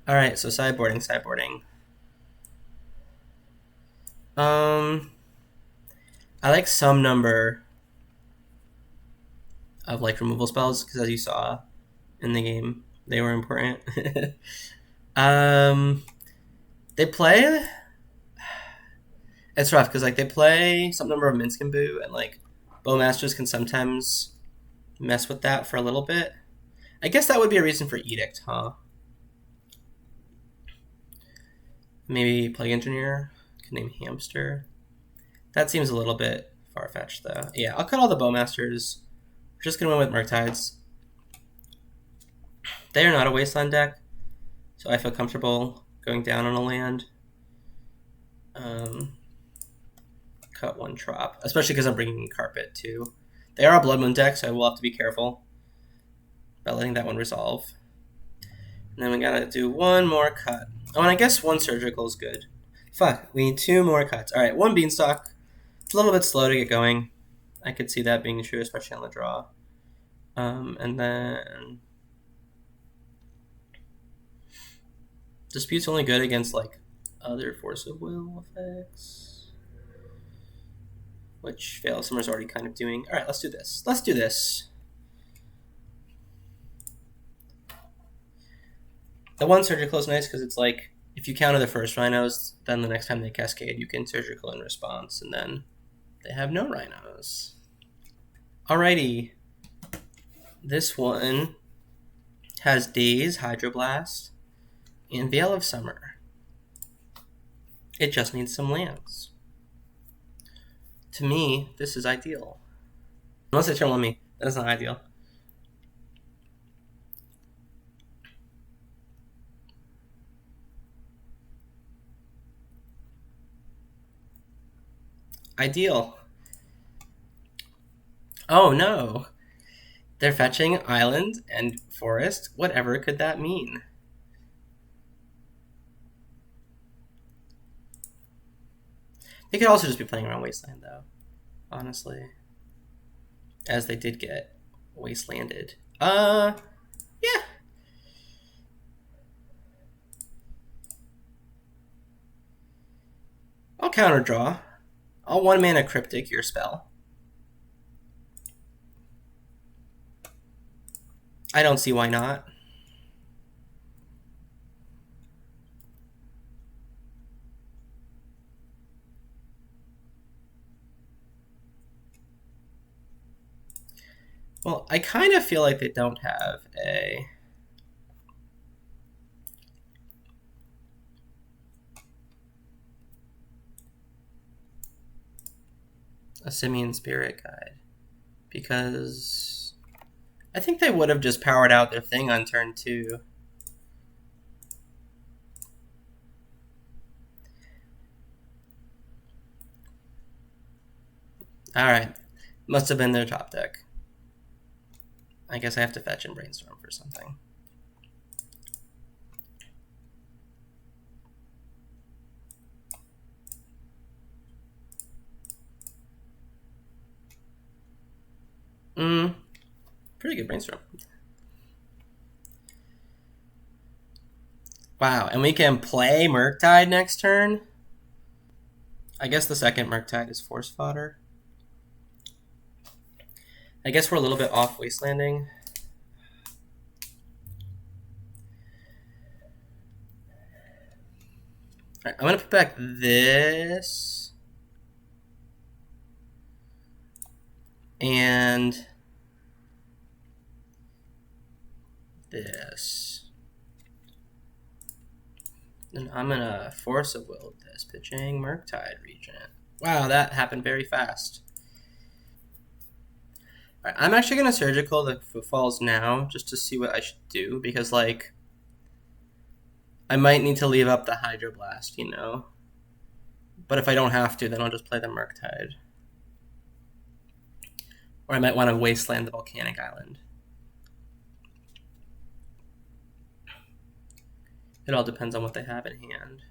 Alright, so sideboarding. I like some number of like removal spells, because as you saw in the game, they were important. They play... It's rough, because like they play some number of Minsc and Boo, and like Bowmasters can sometimes mess with that for a little bit. I guess that would be a reason for Edict, huh? Maybe Plague Engineer. Could name Hamster. That seems a little bit far-fetched, though. Yeah, I'll cut all the Bowmasters. We're just going to win with Murktides. They are not a Wasteland deck, so I feel comfortable going down on a land. Cut one Trop, especially because I'm bringing Carpet, too. They are a Blood Moon deck, so I will have to be careful about letting that one resolve. And then we gotta do one more cut. Oh, and I guess one Surgical is good. Fuck, we need two more cuts. Alright, one Beanstalk. It's a little bit slow to get going. I could see that being true, especially on the draw. And then... Dispute's only good against, like, other Force of Will effects. Which Veilsummer's already kind of doing. Alright, let's do this. Let's do this. The one Surgical is nice because it's like, if you counter the first Rhinos, then the next time they cascade, you can Surgical in response, and then they have no Rhinos. Alrighty. This one has Daze, Hydroblast, and Veil of Summer. It just needs some lands. To me, this is ideal. Unless they turn on me, that's not ideal. Ideal. Oh no. They're fetching island and forest. Whatever could that mean? They could also just be playing around Wasteland, though. Honestly. As they did get Wastelanded. Yeah. I'll counter draw. I'll 1-mana Cryptic your spell. I don't see why not. Well, I kind of feel like they don't have a Simian Spirit Guide, because I think they would have just powered out their thing on turn 2. Alright, must have been their top deck. I guess I have to fetch and Brainstorm for something. Pretty good Brainstorm. Wow, and we can play Murktide next turn? I guess the second Murktide is Force Fodder. I guess we're a little bit off Wastelanding. Alright, I'm going to put back this. And this. And I'm going to Force of Will this, pitching Murktide Regent. Wow, that happened very fast. Right, I'm actually going to Surgical the Footfalls now, just to see what I should do, because, like, I might need to leave up the Hydroblast, you know? But if I don't have to, then I'll just play the Murktide. Or I might want to Wasteland the Volcanic Island. It all depends on what they have in hand.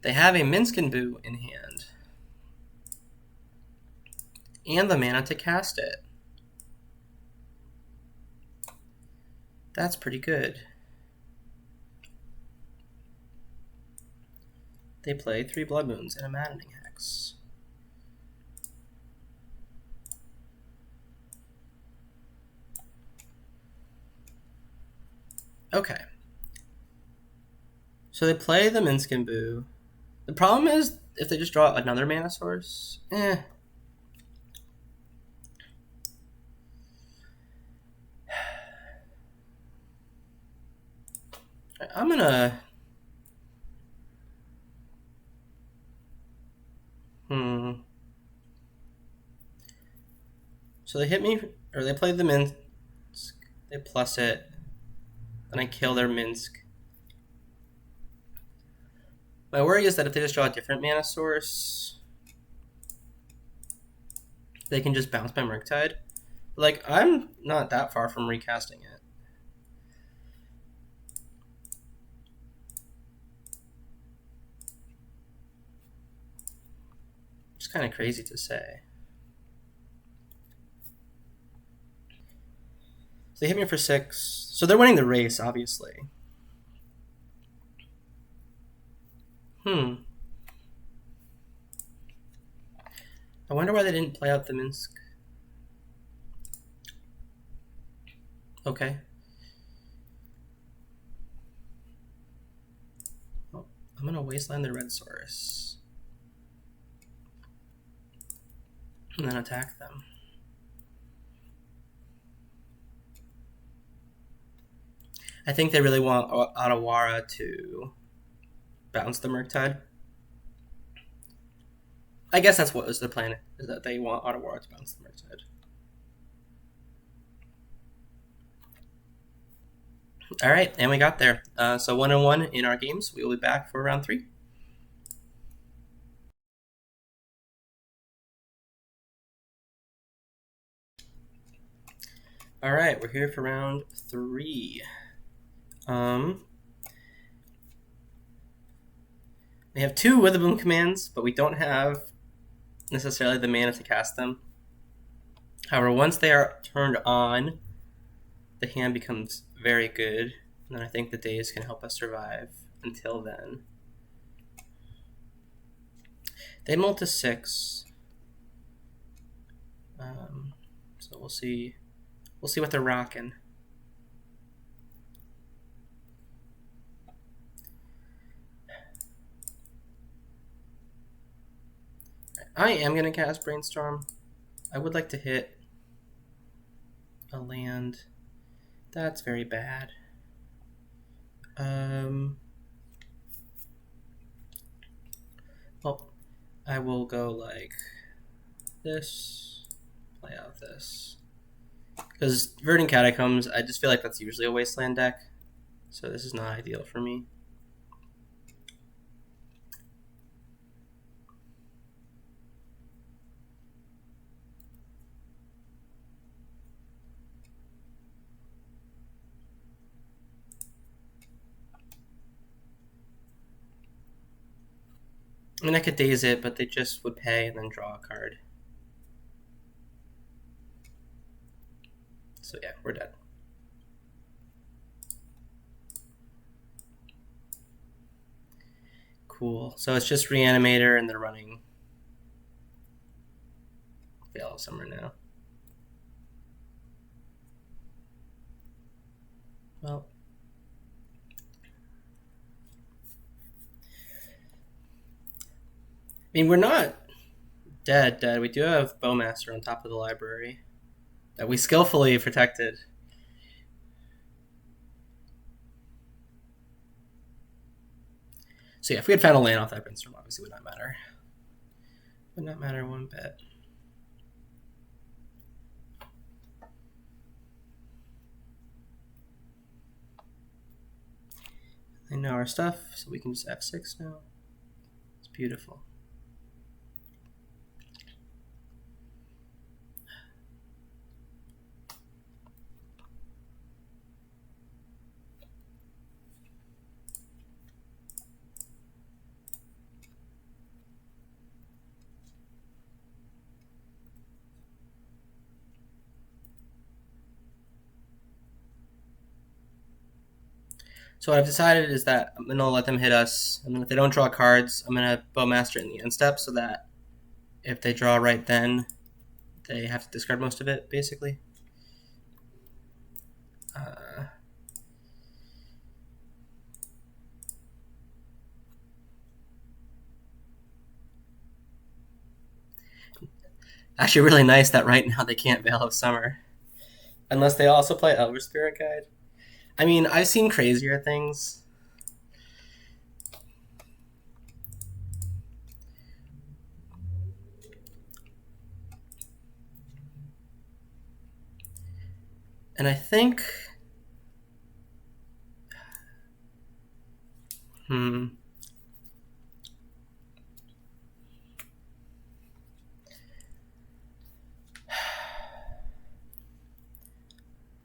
They have a Minskin Boo in hand. And the mana to cast it. That's pretty good. They play 3 Blood Moons and a Maddening Hex. Okay. So they play the Minskin Boo. The problem is, if they just draw another mana source, I'm gonna... So they hit me, or they play the Minsk, they plus it, then I kill their Minsk. My worry is that if they just draw a different mana source, they can just bounce my Murktide. Like, I'm not that far from recasting it. It's kind of crazy to say. So they hit me for 6. So they're winning the race, obviously. I wonder why they didn't play out the Minsk. Okay. Oh, I'm going to Wasteland the Red Source. And then attack them. I think they really want Otawara to bounce the Murktide. I guess that's what was the plan, is that they want Otawara to bounce the Murktide. Alright, and we got there. So 1-1 in our games. We will be back for round 3. Alright, we're here for round 3. We have 2 Witherbloom Commands, but we don't have necessarily the mana to cast them. However, once they are turned on, the hand becomes very good, and then I think the Daze can help us survive until then. They mull to 6. So we'll see. We'll see what they're rocking. I am going to cast Brainstorm. I would like to hit a land. That's very bad. Well, I will go like this, play out this. Because Verdant Catacombs, I just feel like that's usually a Wasteland deck. So this is not ideal for me. I mean, I could Daze it, but they just would pay and then draw a card. So yeah, we're dead. Cool. So it's just Reanimator and they're running Veil of Summer now. Well, I mean, we're not dead. We do have Bowmaster on top of the library that we skillfully protected. So yeah, if we had found a land off that Brainstorm, obviously would not matter. Would not matter one bit. They know our stuff, so we can just F6 now. It's beautiful. So what I've decided is that I'm going to let them hit us, and then if they don't draw cards, I'm going to Bowmaster in the end step so that if they draw right then, they have to discard most of it, basically. Actually really nice that right now they can't Veil of Summer. Unless they also play Elder Spirit Guide. I mean, I've seen crazier things. And I think...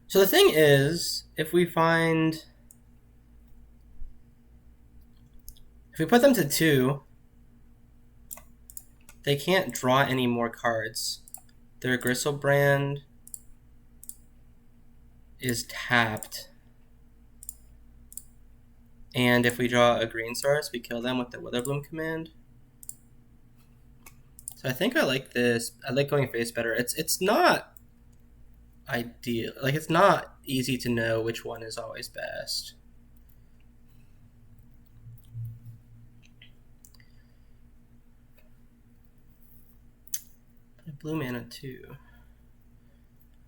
So the thing is, if we put them to 2, they can't draw any more cards. Their Gristlebrand is tapped. And if we draw a green source, we kill them with the Witherbloom Command. So I think I like this. I like going face better. It's not ideal. Like, it's not easy to know which one is always best. Blue mana too.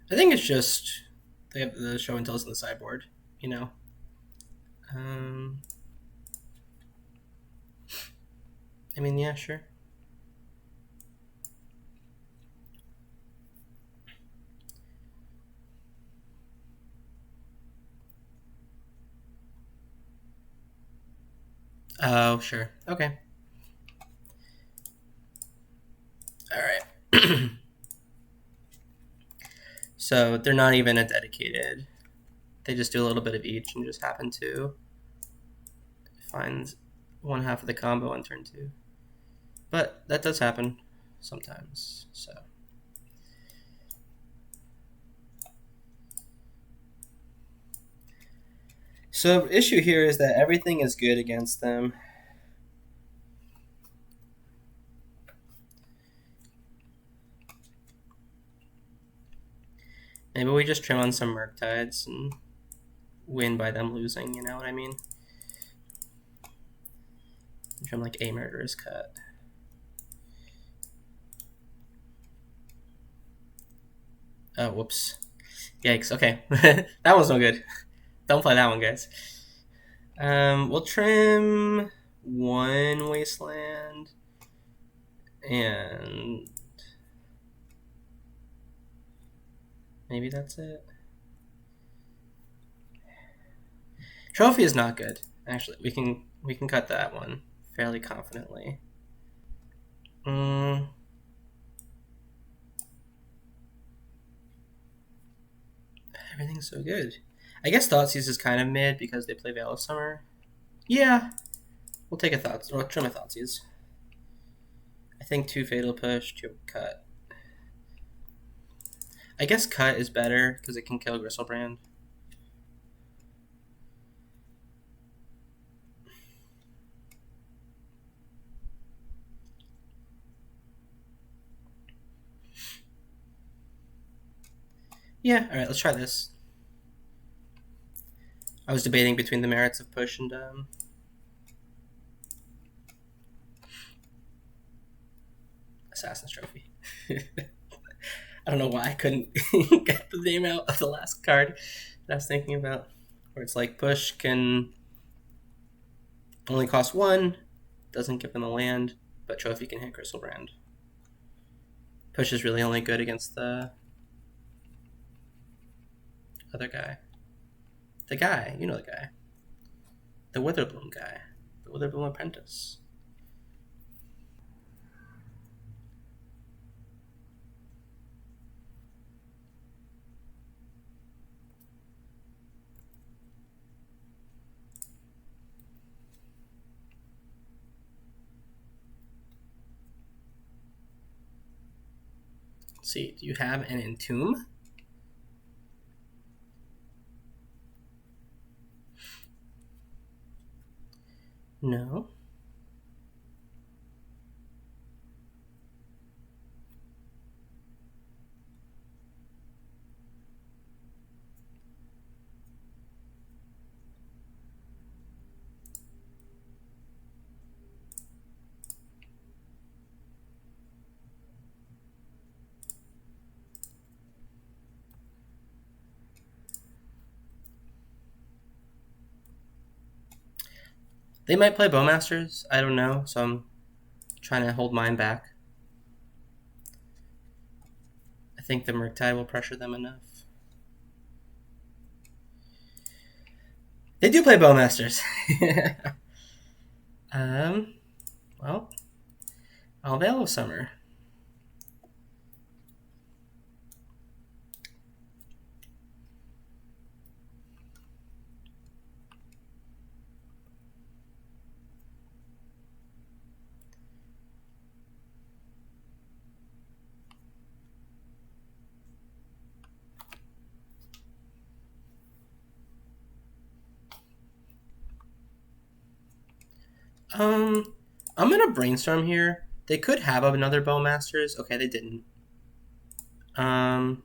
I think it's just they have the show and tells in the sideboard, you know. I mean, yeah, sure. Oh, sure. Okay. All right. So they're not even a dedicated. They just do a little bit of each and just happen to find one half of the combo on turn 2. But that does happen sometimes, so. So the issue here is that everything is good against them. Maybe we just trim on some Murktides and win by them losing, you know what I mean? Trim like a Murderous Cut. Oh, whoops. Yikes, okay. That one's no good. Don't play that one, guys. We'll trim 1 Wasteland and maybe that's it. Trophy is not good. Actually, we can cut that one fairly confidently. Everything's so good. I guess Thoughtseize is kind of mid because they play Veil of Summer. Yeah, we'll take a Thoughtseize, or trim a Thoughtseize. I think 2 Fatal Push, 2 Cut. I guess Cut is better because it can kill Gristlebrand. Yeah, alright, let's try this. I was debating between the merits of Push and Assassin's Trophy. I don't know why I couldn't get the name out of the last card that I was thinking about. Where it's like Push can only cost 1, doesn't give them a land, but Trophy can hit Gristlebrand. Push is really only good against the other guy. The guy, you know the guy. The Witherbloom guy. The Witherbloom Apprentice. Let's see, do you have an Entomb? No. They might play Bowmasters, I don't know, so I'm trying to hold mine back. I think the Murktide will pressure them enough. They do play Bowmasters. Well, I'll Veil of Summer. I'm gonna Brainstorm here. They could have another Bowmasters. Okay, they didn't. I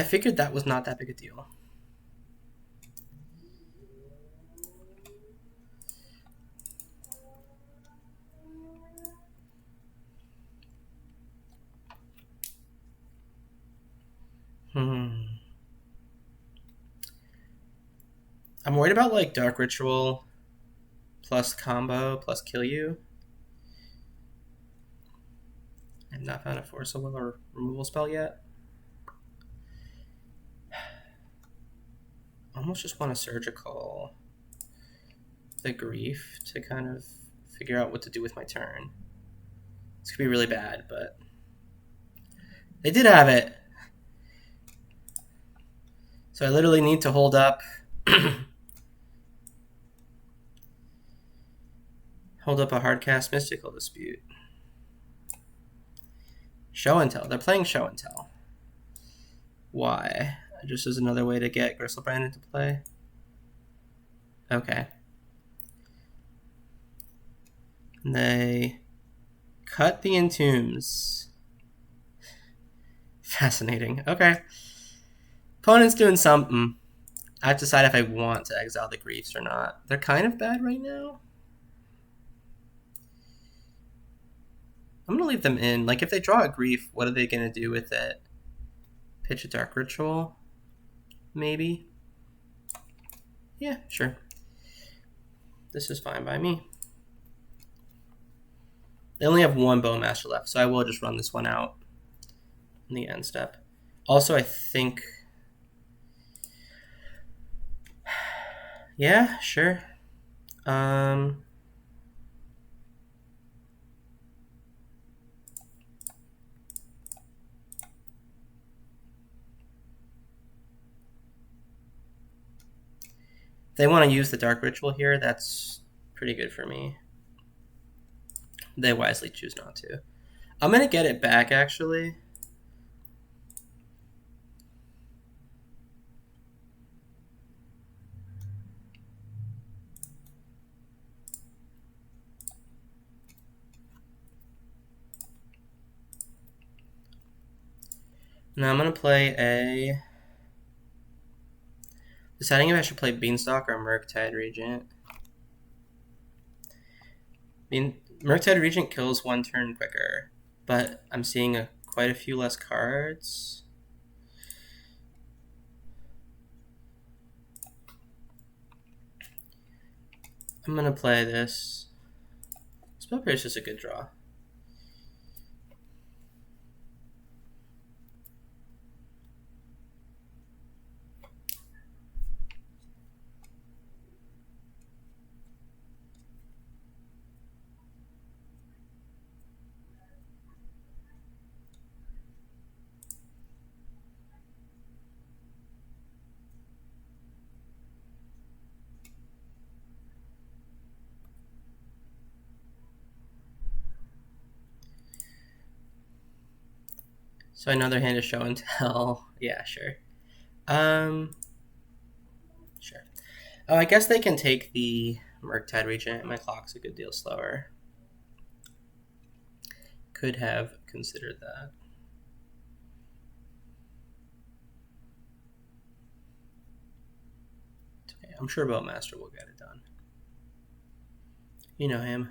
figured that was not that big a deal. I'm worried about like Dark Ritual plus combo plus kill you. I've not found a Force of Will or removal spell yet. I almost just want a Surgical the Grief to kind of figure out what to do with my turn. This could be really bad, but they did have it. So I literally need to hold up hold up a hardcast Mystical Dispute. Show and Tell. They're playing Show and Tell. Why? Just as another way to get Gristlebrand into play? Okay. And they cut the Entombs. Fascinating. Okay. Opponent's doing something. I have to decide if I want to exile the Griefs or not. They're kind of bad right now. I'm going to leave them in. Like, if they draw a Grief, what are they going to do with it? Pitch a Dark Ritual? Maybe? Yeah, sure. This is fine by me. They only have one Bowmaster left, so I will just run this one out in the end step. Also, I think... Yeah, sure. If they want to use the Dark Ritual here, that's pretty good for me. They wisely choose not to. I'm going to get it back, actually. Now I'm going to play a... Deciding if I should play Beanstalk or Murktide Regent. Murktide Regent kills one turn quicker, but I'm seeing quite a few less cards. I'm going to play this. Spell Pierce is a good draw. So another hand is show and tell. Yeah, sure. Sure. Oh, I guess they can take the Murktide Regent. My clock's a good deal slower. Could have considered that. Okay, I'm sure Bowmaster will get it done. You know him.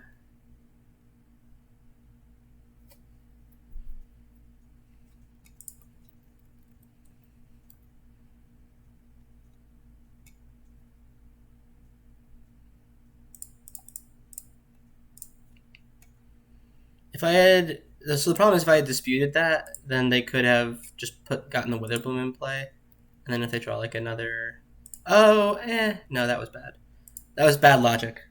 If I had... So the problem is if I had disputed that, then they could have just gotten the Witherbloom in play. And then if they draw like another... Oh, no, that was bad. That was bad logic.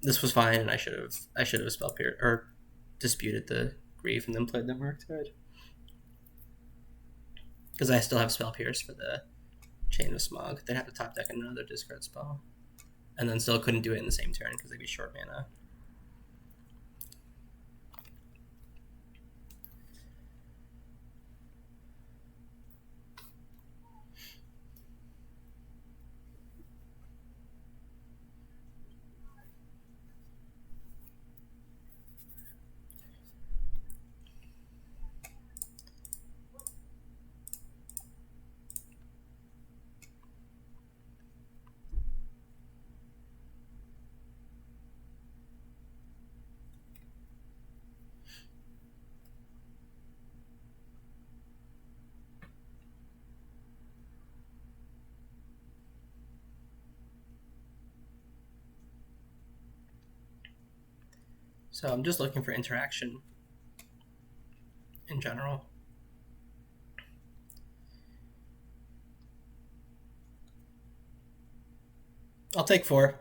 This was fine, and I should have spell pierced or disputed the grief and then played the Murktide. Because I still have spell pierce for the Chain of Smog. They'd have to top deck another discard spell, and then still couldn't do it in the same turn because they'd be short mana. So I'm just looking for interaction in general. I'll take 4.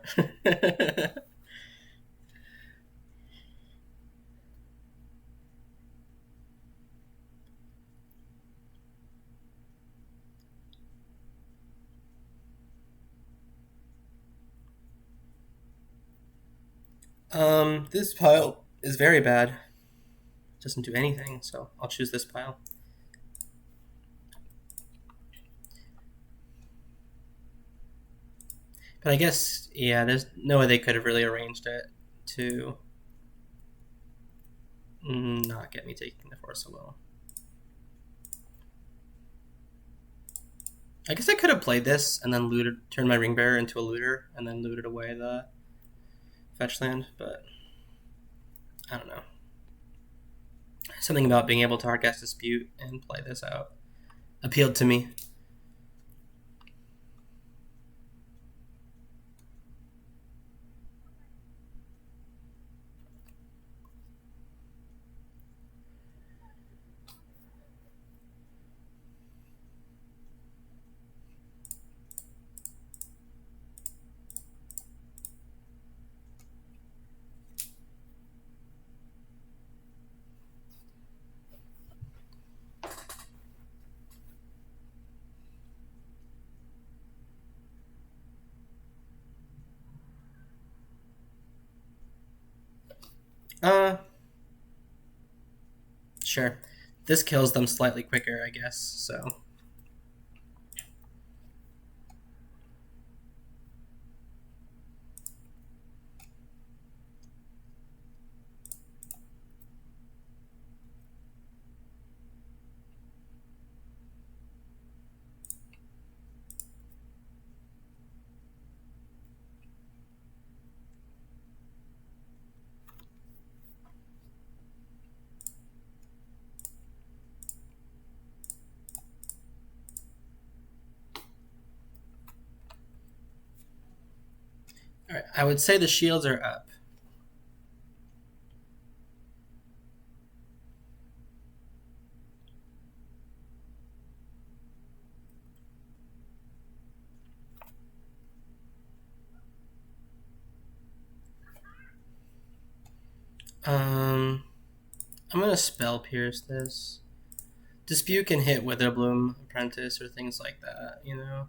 This pile is very bad. It doesn't do anything, so I'll choose this pile. But I guess, yeah, there's no way they could have really arranged it to not get me taking the Force of Will. I guess I could have played this and then turned my Ring Bearer into a looter and then looted away the fetch land, but I don't know. Something about being able to hardcast Dispute and play this out appealed to me. Sure. This kills them slightly quicker, I guess, so... Alright, I would say the shields are up. I'm gonna Spell Pierce this. Dispute can hit Witherbloom Apprentice or things like that, you know?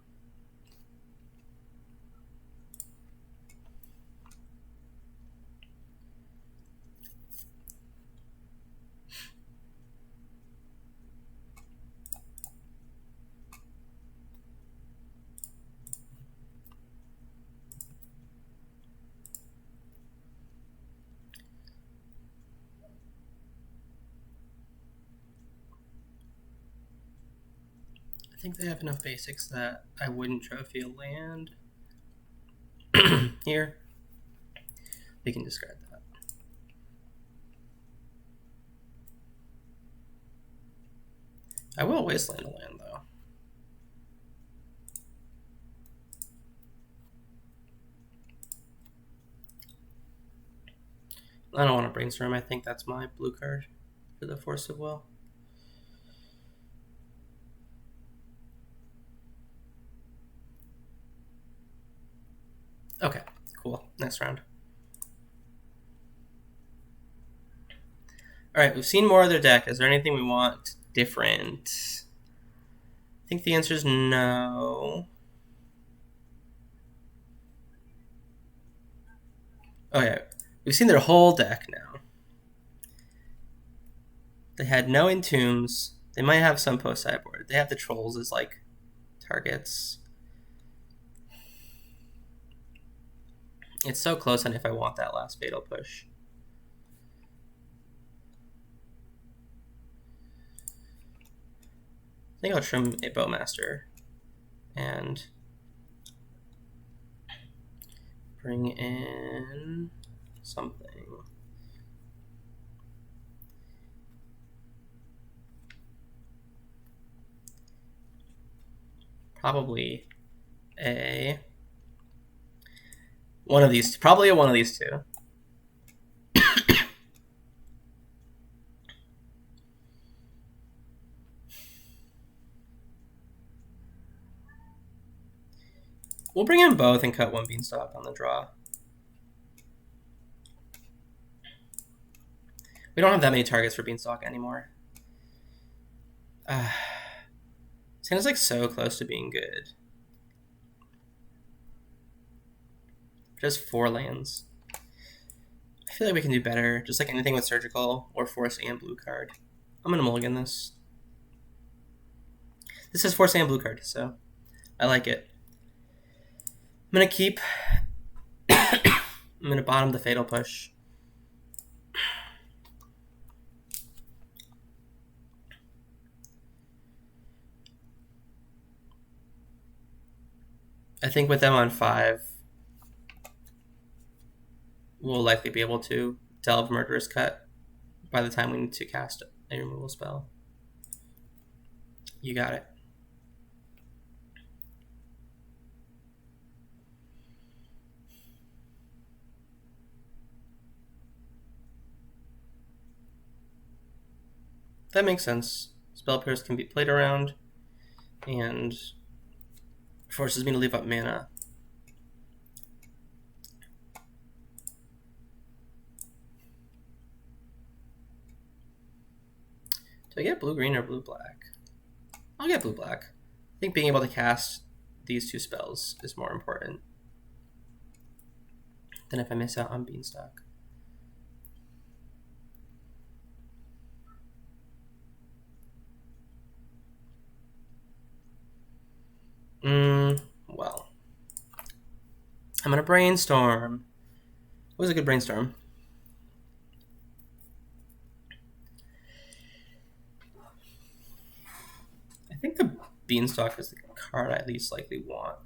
I think they have enough basics that I wouldn't trophy a land. Here. We can discard that. I will Wasteland a land, though. I don't want to Brainstorm. I think that's my blue card for the Force of Will. Okay, cool. Next round. Alright, we've seen more of their deck. Is there anything we want different? I think the answer is no. Oh yeah, we've seen their whole deck now. They had no Entombs. They might have some post-sideboard. They have the Trolls as, like, targets. It's so close on if I want that last Fatal Push. I think I'll trim a Bowmaster and bring in something. Probably one of these two. We'll bring in both and cut one Beanstalk on the draw. We don't have that many targets for Beanstalk anymore. Santa's like so close to being good. Just 4 lands. I feel like we can do better. Just like anything with Surgical or Force and blue card. I'm gonna mulligan this. This is Force and blue card, so I like it. I'm gonna keep. I'm gonna bottom the Fatal Push. I think with them on 5, we'll likely be able to delve Murderous Cut by the time we need to cast a removal spell. You got it. That makes sense. Spell Pierce can be played around, and forces me to leave up mana. Do I get blue-green or blue-black? I'll get blue-black. I think being able to cast these 2 spells is more important than if I miss out on Beanstalk. I'm gonna Brainstorm. What was a good Brainstorm? I think the Beanstalk is the card I least likely want.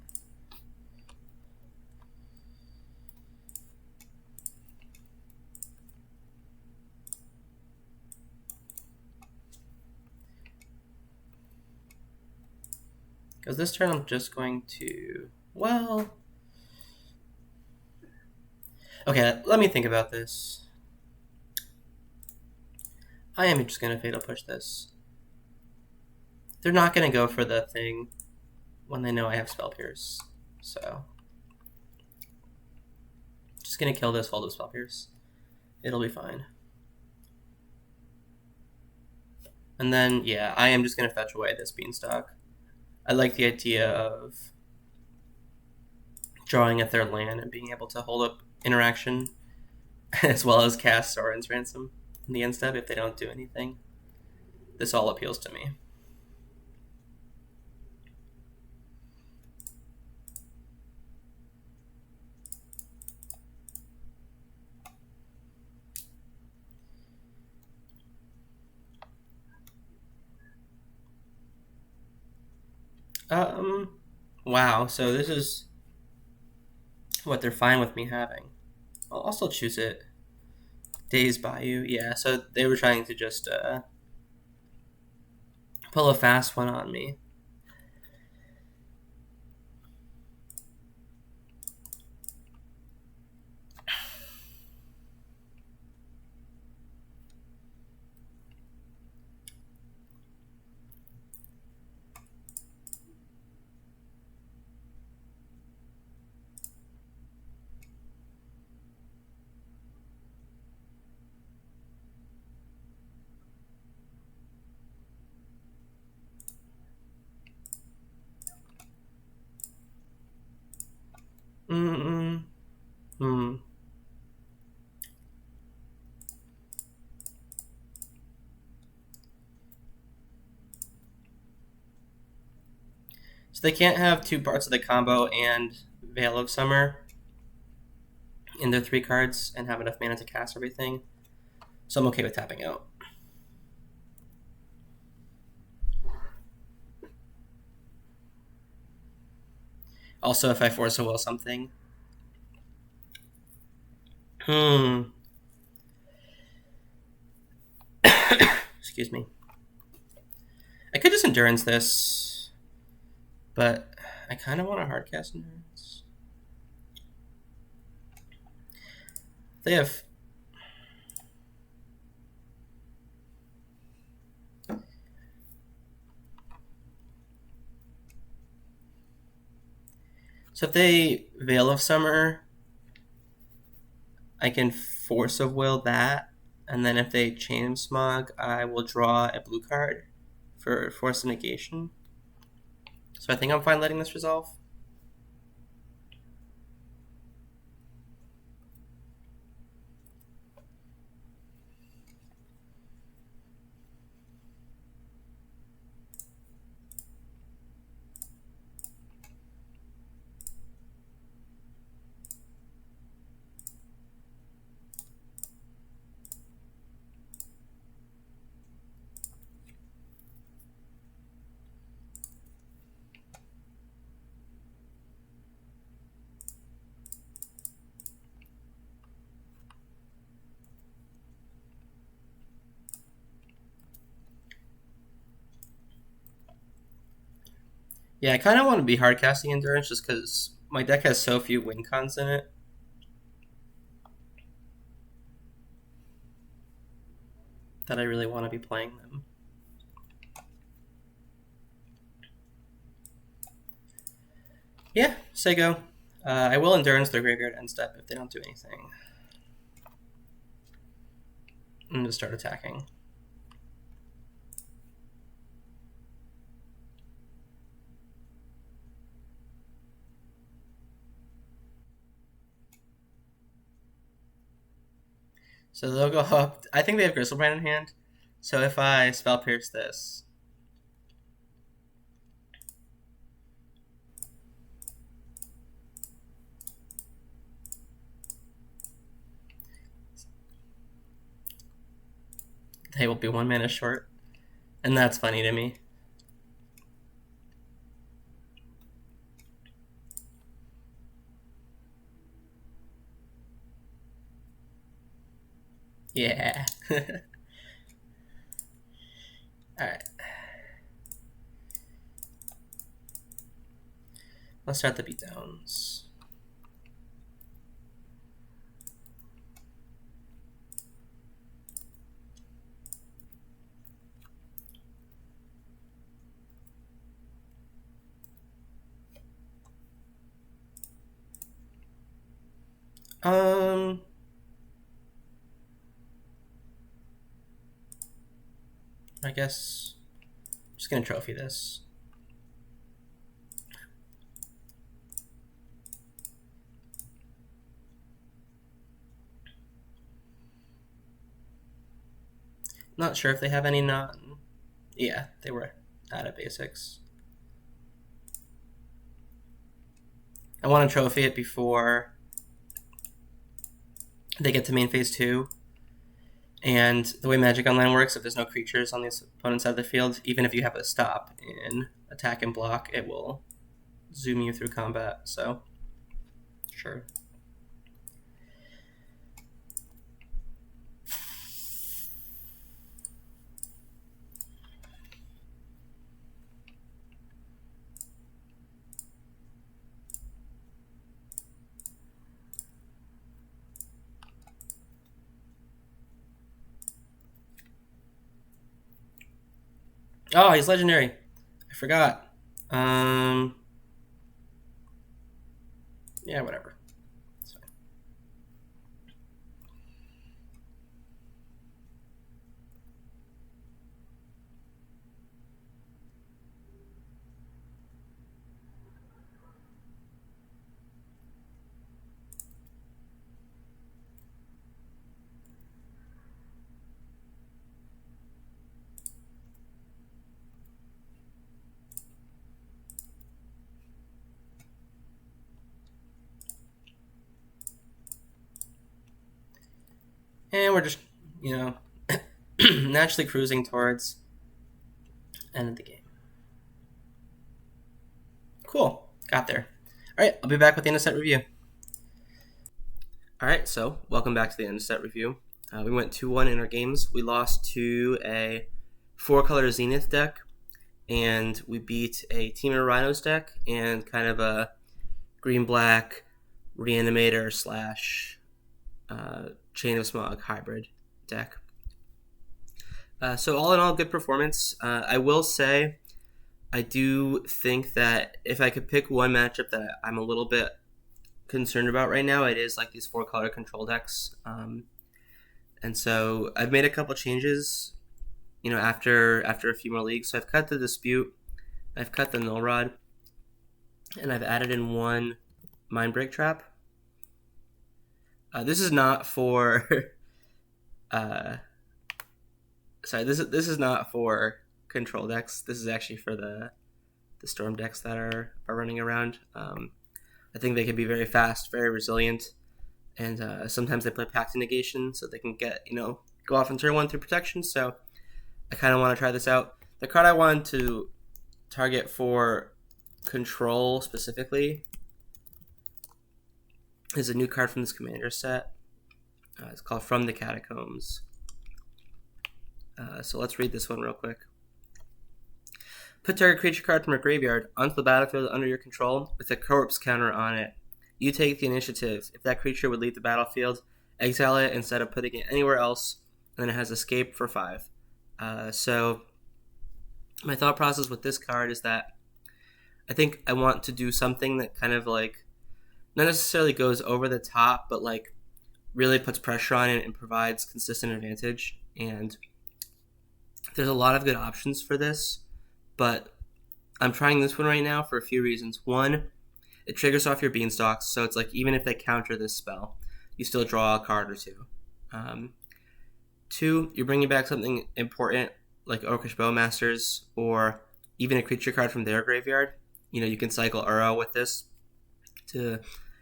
Because this turn I'm just going to, well... Okay, let me think about this. I am just going to Fatal Push this. They're not going to go for the thing when they know I have Spell Pierce. So, just going to kill this, hold of Spell Pierce. It'll be fine. And then, yeah, I am just going to fetch away this Beanstalk. I like the idea of drawing a third land and being able to hold up interaction as well as cast Sauron's Ransom in the end step if they don't do anything. This all appeals to me. Wow, so this is what they're fine with me having. I'll also choose it. Daze Bayou, yeah, so they were trying to just pull a fast one on me. So they can't have two parts of the combo and Veil of Summer in their 3 cards and have enough mana to cast everything. So I'm okay with tapping out. Also, if I Force of Will something. Excuse me. I could just Endurance this, but I kind of want to hardcast Endurance. They have... So if they Veil of Summer, I can Force of Will that, and then if they Chain Smog, I will draw a blue card for Force of Negation. So I think I'm fine letting this resolve. Yeah, I kind of want to be hardcasting Endurance just because my deck has so few win cons in it. That I really want to be playing them. Yeah, say go. I will Endurance their graveyard end step if they don't do anything. And just start attacking. So they'll go up. I think they have Gristlebrand in hand. So if I Spell Pierce this, they will be 1 mana short. And that's funny to me. Yeah. Alright. Let's start the beatdowns. I guess I'm just gonna trophy this. Not sure if they have any non. Yeah, they were out of basics. I want to trophy it before they get to main phase 2. And the way Magic Online works, if there's no creatures on the opponent's side of the field, even if you have a stop in attack and block, it will zoom you through combat. So, sure. Oh, he's legendary. I forgot. Yeah, whatever. It's fine. And we're just, naturally cruising towards end of the game. Cool. Got there. All right, I'll be back with the end of set review. All right, so welcome back to the end of set review. We went 2-1 in our games. We lost to a 4-color Zenith deck, and we beat a Team of Rhinos deck and kind of a green-black Reanimator / Chain of Smog hybrid deck. So all in all, good performance. I will say, I do think that if I could pick one matchup that I'm a little bit concerned about right now, it is like these 4-color control decks. And so I've made a couple changes, after a few more leagues. So I've cut the Dispute, I've cut the Null Rod, and I've added in one Mindbreak Trap. This is not for this is not for control decks. This is actually for the storm decks that are running around. I think they can be very fast, very resilient, and sometimes they play Pact of Negation, so they can get go off in turn 1 through protection. So I kind of want to try this out. The card I wanted to target for control specifically is a new card from this commander set. It's called From the Catacombs. So let's read this one real quick. Put target creature card from your graveyard onto the battlefield under your control with a corpse counter on it. You take the initiative. If that creature would leave the battlefield, exile it instead of putting it anywhere else, and then it has escape for 5. So my thought process with this card is that I think I want to do something that kind of like not necessarily goes over the top, but like really puts pressure on it and provides consistent advantage. And there's a lot of good options for this, but I'm trying this one right now for a few reasons. One, it triggers off your Beanstalks, so it's like even if they counter this spell, you still draw a card or two. 2, you're bringing back something important like Orcish Bowmasters or even a creature card from their graveyard. You can cycle Uro with this to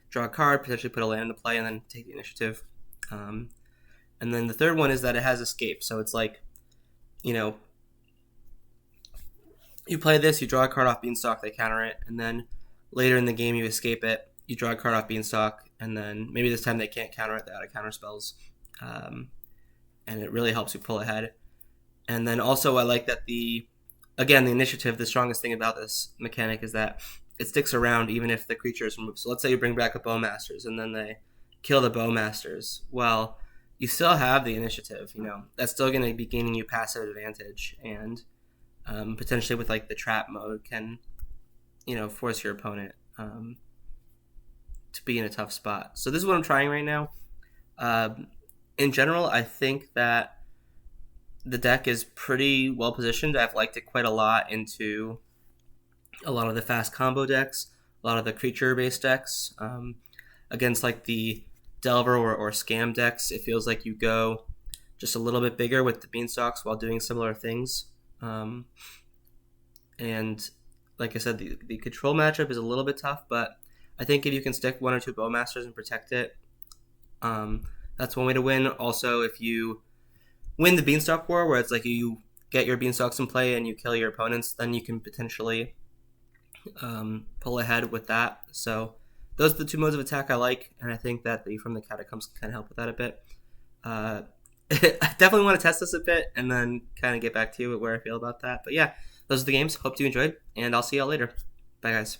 draw a card, potentially put a land into play, and then take the initiative. And then the third one is that it has escape. So it's like you know, you play this, you draw a card off Beanstalk, they counter it, and then later in the game you escape it, you draw a card off Beanstalk, and then maybe this time they can't counter it, they're out of counter spells. And it really helps you pull ahead. And then also I like that the initiative, the strongest thing about this mechanic is that it sticks around even if the creature is removed. So let's say you bring back a Bowmasters and then they kill the Bowmasters. Well, you still have the initiative, That's still going to be gaining you passive advantage, and potentially with like the trap mode can, force your opponent to be in a tough spot. So this is what I'm trying right now. In general, I think that the deck is pretty well positioned. I've liked it quite a lot into a lot of the fast combo decks, a lot of the creature-based decks. Against like the Delver or Scam decks, it feels like you go just a little bit bigger with the Beanstalks while doing similar things. And like I said, the control matchup is a little bit tough, but I think if you can stick 1 or 2 Bowmasters and protect it, that's one way to win. Also, if you win the Beanstalk War, where it's like you get your Beanstalks in play and you kill your opponents, then you can potentially pull ahead with that. So those are the 2 modes of attack I like, and I think that the From the Catacombs can help with that a bit. I definitely want to test this a bit and then kind of get back to you with where I feel about that. But yeah, those are the games. Hope you enjoyed, and I'll see y'all later. Bye, guys.